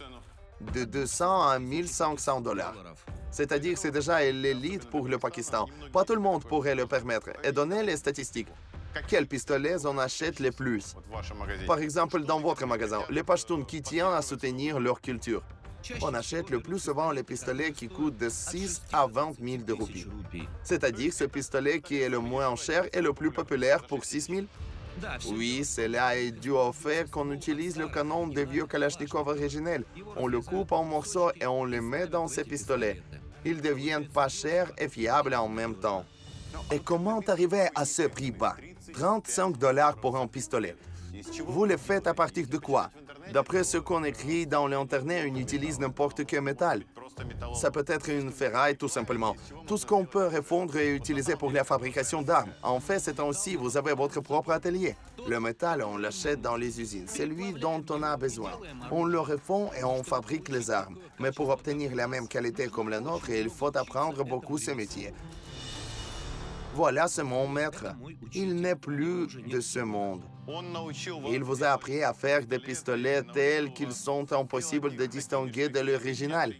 De 200 à 1500 $. C'est-à-dire c'est déjà l'élite pour le Pakistan. Pas tout le monde pourrait le permettre. Et donnez les statistiques. Quels pistolets on achète le plus? Par exemple, dans votre magasin, les Pashtuns qui tiennent à soutenir leur culture. On achète le plus souvent les pistolets qui coûtent de 6 à 20 000 roupies. C'est-à-dire ce pistolet qui est le moins cher et le plus populaire pour 6 000? Oui, cela est dû au fait qu'on utilise le canon des vieux Kalachnikov originels. On le coupe en morceaux et on le met dans ces pistolets. Ils deviennent pas chers et fiables en même temps. Et comment arriver à ce prix bas? 35 $ pour un pistolet. Vous le faites à partir de quoi? D'après ce qu'on écrit dans l'Internet, on utilise n'importe quel métal. Ça peut être une ferraille, tout simplement. Tout ce qu'on peut refondre et utiliser pour la fabrication d'armes. En fait, c'est ainsi, vous avez votre propre atelier. Le métal, on l'achète dans les usines. C'est lui dont on a besoin. On le refond et on fabrique les armes. Mais pour obtenir la même qualité comme la nôtre, il faut apprendre beaucoup ce métier. Voilà, c'est mon maître. Il n'est plus de ce monde. Il vous a appris à faire des pistolets tels qu'ils sont impossibles de distinguer de l'original.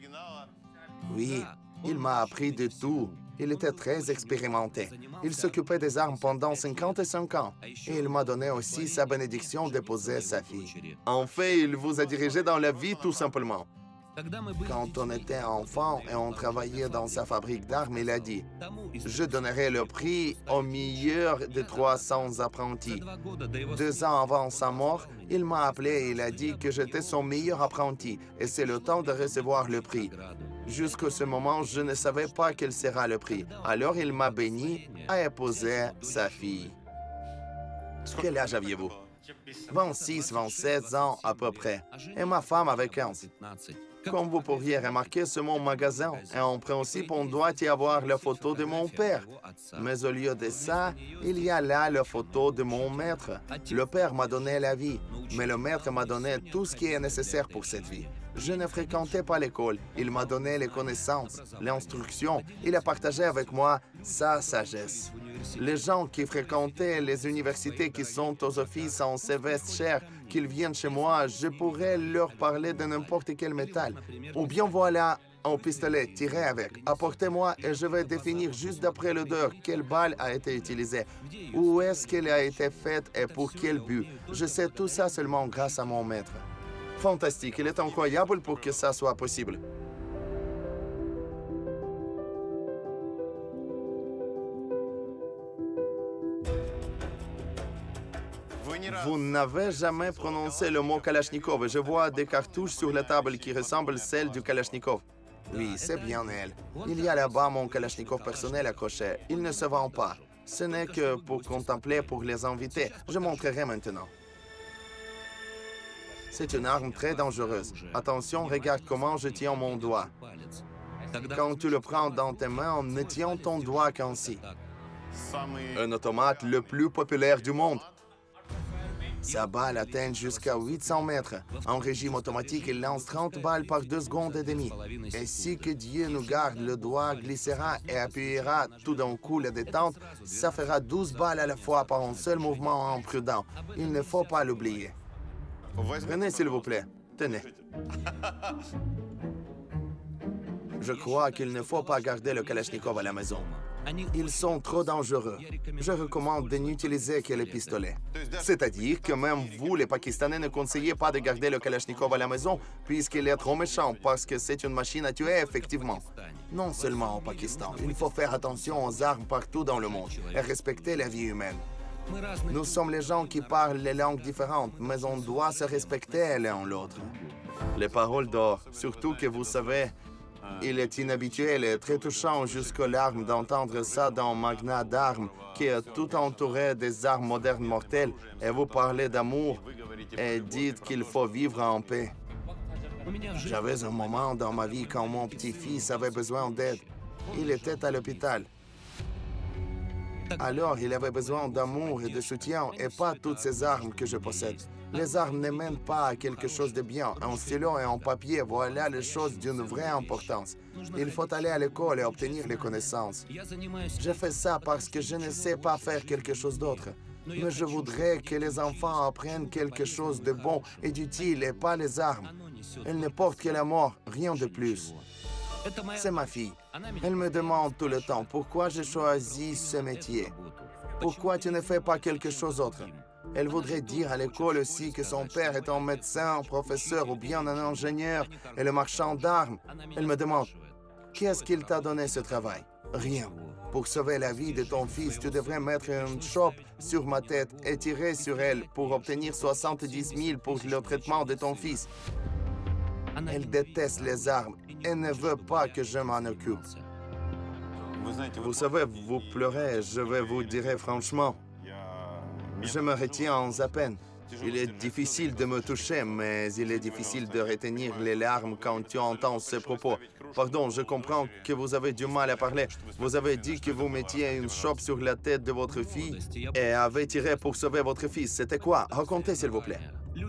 Oui, il m'a appris de tout. Il était très expérimenté. Il s'occupait des armes pendant 55 ans. Et il m'a donné aussi sa bénédiction d'épouser sa fille. En fait, il vous a dirigé dans la vie tout simplement. Quand on était enfant et on travaillait dans sa fabrique d'armes, il a dit « Je donnerai le prix au meilleur de 300 apprentis. » 2 ans avant sa mort, il m'a appelé et il a dit que j'étais son meilleur apprenti et c'est le temps de recevoir le prix. Jusqu'à ce moment, je ne savais pas quel sera le prix. Alors il m'a béni à épouser sa fille. Quel âge aviez-vous? 26, 27 ans à peu près. Et ma femme avait 15. Comme vous pourriez remarquer, c'est mon magasin. Et en principe, on doit y avoir la photo de mon père. Mais au lieu de ça, il y a là la photo de mon maître. Le père m'a donné la vie, mais le maître m'a donné tout ce qui est nécessaire pour cette vie. Je ne fréquentais pas l'école. Il m'a donné les connaissances, l'instruction. Il a partagé avec moi sa sagesse. Les gens qui fréquentaient les universités qui sont aux offices en sévestre cher, qu'ils viennent chez moi, je pourrais leur parler de n'importe quel métal. Ou bien voilà un pistolet tiré avec. Apportez-moi et je vais définir juste d'après l'odeur quelle balle a été utilisée, où est-ce qu'elle a été faite et pour quel but. Je sais tout ça seulement grâce à mon maître. Fantastique, il est incroyable pour que ça soit possible. Vous n'avez jamais prononcé le mot Kalachnikov et je vois des cartouches sur la table qui ressemblent à celles du Kalachnikov. Oui, c'est bien elle. Il y a là-bas mon Kalachnikov personnel accroché. Il ne se vend pas. Ce n'est que pour contempler pour les invités. Je montrerai maintenant. C'est une arme très dangereuse. Attention, regarde comment je tiens mon doigt. Quand tu le prends dans tes mains, ne tiens ton doigt qu'ainsi. Un automate le plus populaire du monde. Sa balle atteint jusqu'à 800 mètres. En régime automatique, il lance 30 balles par 2 secondes et demie. Et si que Dieu nous garde, le doigt glissera et appuyera tout d'un coup la détente, ça fera 12 balles à la fois par un seul mouvement imprudent. Il ne faut pas l'oublier. Prenez, s'il vous plaît. Tenez. Je crois qu'il ne faut pas garder le Kalachnikov à la maison. Ils sont trop dangereux. Je recommande de n'utiliser que les pistolets. C'est-à-dire que même vous, les Pakistanais, ne conseillez pas de garder le Kalachnikov à la maison puisqu'il est trop méchant, parce que c'est une machine à tuer, effectivement. Non seulement au Pakistan, il faut faire attention aux armes partout dans le monde et respecter la vie humaine. Nous sommes les gens qui parlent les langues différentes, mais on doit se respecter l'un l'autre. Les paroles d'or, surtout que vous savez, il est inhabituel et très touchant jusqu'aux larmes d'entendre ça dans un magasin d'armes qui est tout entouré des armes modernes mortelles et vous parlez d'amour et dites qu'il faut vivre en paix. J'avais un moment dans ma vie quand mon petit-fils avait besoin d'aide. Il était à l'hôpital. Alors, il avait besoin d'amour et de soutien et pas toutes ces armes que je possède. Les armes ne mènent pas à quelque chose de bien. Un stylo et un papier, voilà les choses d'une vraie importance. Il faut aller à l'école et obtenir les connaissances. Je fais ça parce que je ne sais pas faire quelque chose d'autre. Mais je voudrais que les enfants apprennent quelque chose de bon et d'utile et pas les armes. Elle ne porte que la mort, rien de plus. C'est ma fille. Elle me demande tout le temps pourquoi j'ai choisi ce métier. Pourquoi tu ne fais pas quelque chose d'autre? Elle voudrait dire à l'école aussi que son père est un médecin, un professeur ou bien un ingénieur et le marchand d'armes. Elle me demande, qu'est-ce qu'il t'a donné ce travail? Rien. Pour sauver la vie de ton fils, tu devrais mettre une chope sur ma tête et tirer sur elle pour obtenir 70 000 pour le traitement de ton fils. Elle déteste les armes et ne veut pas que je m'en occupe. Vous savez, vous pleurez, je vais vous dire franchement. Je me retiens à peine. Il est difficile de me toucher, mais il est difficile de retenir les larmes quand tu entends ces propos. Pardon, je comprends que vous avez du mal à parler. Vous avez dit que vous mettiez une chope sur la tête de votre fille et avez tiré pour sauver votre fils. C'était quoi? Racontez, s'il vous plaît.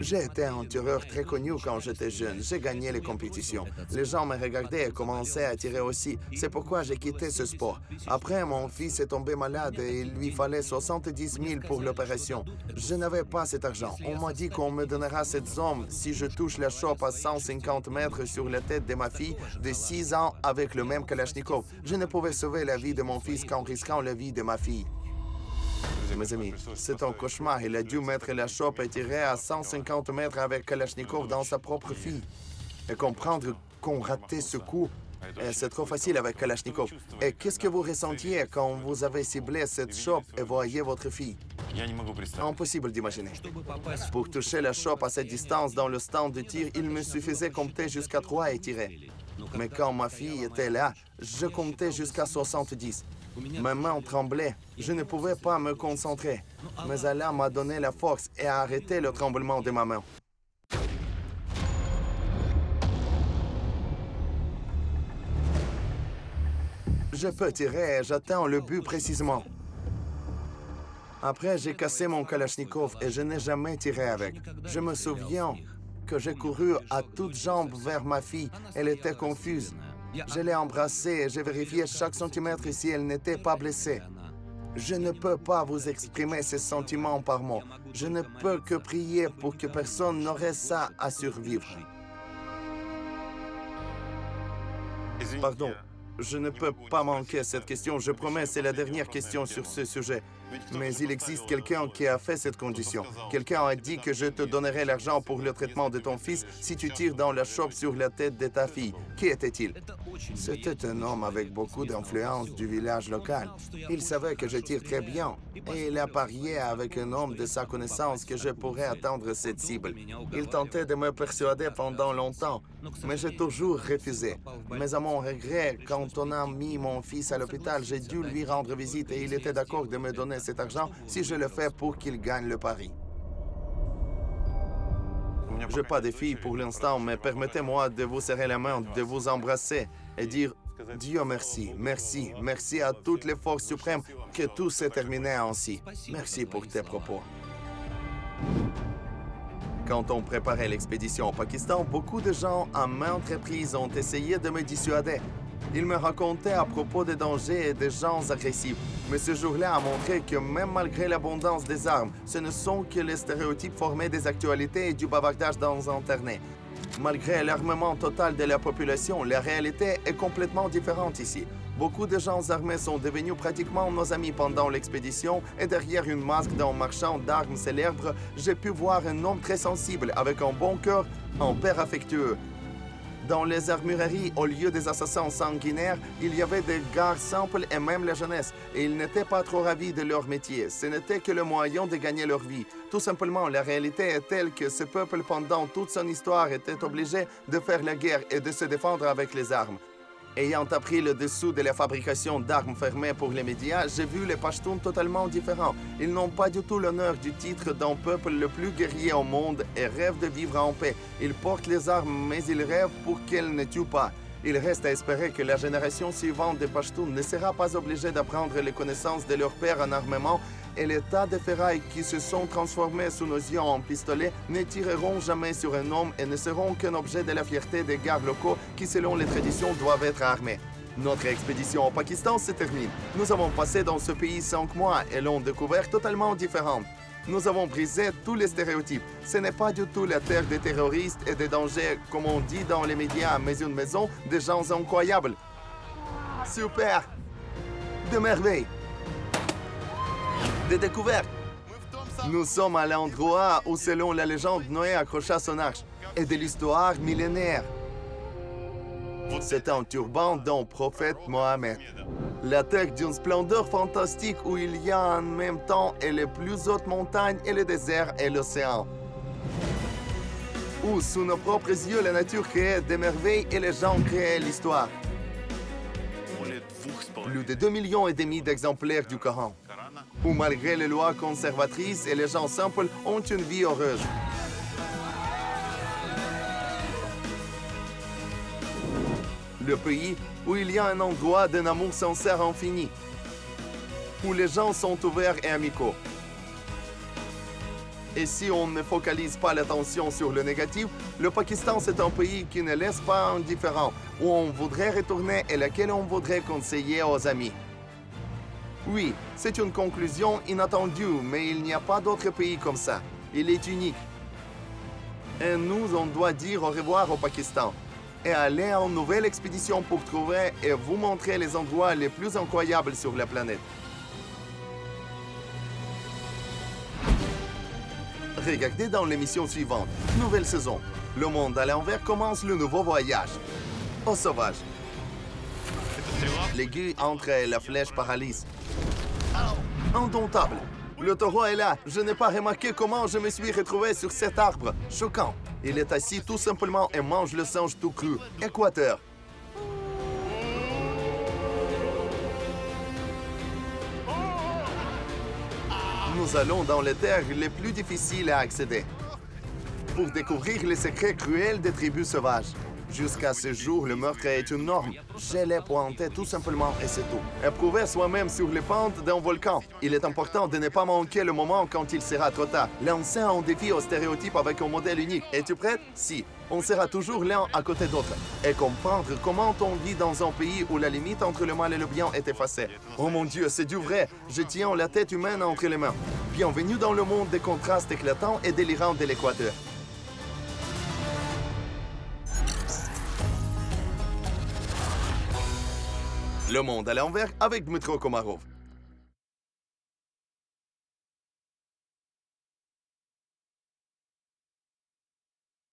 J'ai été un tireur très connu quand j'étais jeune. J'ai gagné les compétitions. Les gens me regardaient et commençaient à tirer aussi. C'est pourquoi j'ai quitté ce sport. Après, mon fils est tombé malade et il lui fallait 70 000 pour l'opération. Je n'avais pas cet argent. On m'a dit qu'on me donnera cette somme si je touche la chope à 150 mètres sur la tête de ma fille de 6 ans avec le même Kalachnikov. Je ne pouvais sauver la vie de mon fils qu'en risquant la vie de ma fille. Mes amis, c'est un cauchemar. Il a dû mettre la chope et tirer à 150 mètres avec Kalachnikov dans sa propre fille. Et comprendre qu'on ratait ce coup, c'est trop facile avec Kalachnikov. Et qu'est-ce que vous ressentiez quand vous avez ciblé cette chope et voyez votre fille? Impossible d'imaginer. Pour toucher la chope à cette distance dans le stand de tir, il me suffisait compter jusqu'à 3 et tirer. Mais quand ma fille était là, je comptais jusqu'à 70. Mes mains tremblaient. Je ne pouvais pas me concentrer. Mais Allah m'a donné la force et a arrêté le tremblement de ma main. Je peux tirer et j'atteins le but précisément. Après, j'ai cassé mon Kalachnikov et je n'ai jamais tiré avec. Je me souviens que j'ai couru à toutes jambes vers ma fille. Elle était confuse. Je l'ai embrassée et j'ai vérifié chaque centimètre si elle n'était pas blessée. Je ne peux pas vous exprimer ces sentiments par mots. Je ne peux que prier pour que personne n'aurait ça à survivre. Pardon, je ne peux pas manquer cette question. Je promets, c'est la dernière question sur ce sujet. Mais il existe quelqu'un qui a fait cette condition. Quelqu'un a dit que je te donnerai l'argent pour le traitement de ton fils si tu tires dans la chope sur la tête de ta fille. Qui était-il? C'était un homme avec beaucoup d'influence du village local. Il savait que je tire très bien et il a parié avec un homme de sa connaissance que je pourrais atteindre cette cible. Il tentait de me persuader pendant longtemps, mais j'ai toujours refusé. Mais à mon regret, quand on a mis mon fils à l'hôpital, j'ai dû lui rendre visite et il était d'accord de me donner cet argent si je le fais pour qu'il gagne le pari. Je n'ai pas de fille pour l'instant, mais permettez-moi de vous serrer la main, de vous embrasser et dire Dieu merci, merci, merci à toutes les forces suprêmes que tout s'est terminé ainsi. Merci pour tes propos. Quand on préparait l'expédition au Pakistan, beaucoup de gens à maintes reprises ont essayé de me dissuader. Ils me racontaient à propos des dangers et des gens agressifs. Mais ce jour-là a montré que même malgré l'abondance des armes, ce ne sont que les stéréotypes formés des actualités et du bavardage dans Internet. Malgré l'armement total de la population, la réalité est complètement différente ici. Beaucoup de gens armés sont devenus pratiquement nos amis pendant l'expédition et derrière une masque d'un marchand d'armes célèbre, j'ai pu voir un homme très sensible, avec un bon cœur, un père affectueux. Dans les armureries, au lieu des assassins sanguinaires, il y avait des gars simples et même la jeunesse. Et ils n'étaient pas trop ravis de leur métier. Ce n'était que le moyen de gagner leur vie. Tout simplement, la réalité est telle que ce peuple, pendant toute son histoire, était obligé de faire la guerre et de se défendre avec les armes. Ayant appris le dessous de la fabrication d'armes fermées pour les médias, j'ai vu les Pashtuns totalement différents. Ils n'ont pas du tout l'honneur du titre d'un peuple le plus guerrier au monde et rêvent de vivre en paix. Ils portent les armes, mais ils rêvent pour qu'elles ne tuent pas. Il reste à espérer que la génération suivante des Pashtuns ne sera pas obligée d'apprendre les connaissances de leur père en armement et les tas de ferrailles qui se sont transformés sous nos yeux en pistolets ne tireront jamais sur un homme et ne seront qu'un objet de la fierté des gars locaux qui, selon les traditions, doivent être armés. Notre expédition au Pakistan se termine. Nous avons passé dans ce pays 5 mois et l'ont découvert totalement différent. Nous avons brisé tous les stéréotypes. Ce n'est pas du tout la terre des terroristes et des dangers, comme on dit dans les médias, mais une maison de gens incroyables. Super! De merveilles! Des découvertes! Nous sommes à l'endroit où, selon la légende, Noé accrocha son arche, et de l'histoire millénaire. C'est un turban d'un prophète Mohammed. La terre d'une splendeur fantastique où il y a en même temps et les plus hautes montagnes et le désert et l'océan. Où, sous nos propres yeux, la nature créait des merveilles et les gens créaient l'histoire. Plus de 2,5 millions d'exemplaires du Coran. où malgré les lois conservatrices et les gens simples ont une vie heureuse. Le pays où il y a un endroit d'un amour sincère infini, où les gens sont ouverts et amicaux. Et si on ne focalise pas l'attention sur le négatif, le Pakistan, c'est un pays qui ne laisse pas indifférent, où on voudrait retourner et lequel on voudrait conseiller aux amis. Oui, c'est une conclusion inattendue, mais il n'y a pas d'autre pays comme ça. Il est unique. Et nous, on doit dire au revoir au Pakistan et aller en nouvelle expédition pour trouver et vous montrer les endroits les plus incroyables sur la planète. Regardez dans l'émission suivante, nouvelle saison. Le monde à l'envers commence le nouveau voyage. Au sauvage. L'aiguille entre et la flèche paralyse. Indomptable. Le taureau est là. Je n'ai pas remarqué comment je me suis retrouvé sur cet arbre. Choquant. Il est assis tout simplement et mange le singe tout cru. Équateur. Nous allons dans les terres les plus difficiles à accéder pour découvrir les secrets cruels des tribus sauvages. Jusqu'à ce jour, le meurtre est une norme. Je l'ai pointé tout simplement et c'est tout. Éprouver soi-même sur les pentes d'un volcan. Il est important de ne pas manquer le moment quand il sera trop tard. Lancer un défi au stéréotype avec un modèle unique. Es-tu prête? Si. On sera toujours l'un à côté d'autre. Et comprendre comment on vit dans un pays où la limite entre le mal et le bien est effacée. Oh mon Dieu, c'est du vrai. Je tiens la tête humaine entre les mains. Bienvenue dans le monde des contrastes éclatants et délirants de l'Équateur. Le monde à l'envers avec Dmytro Komarov.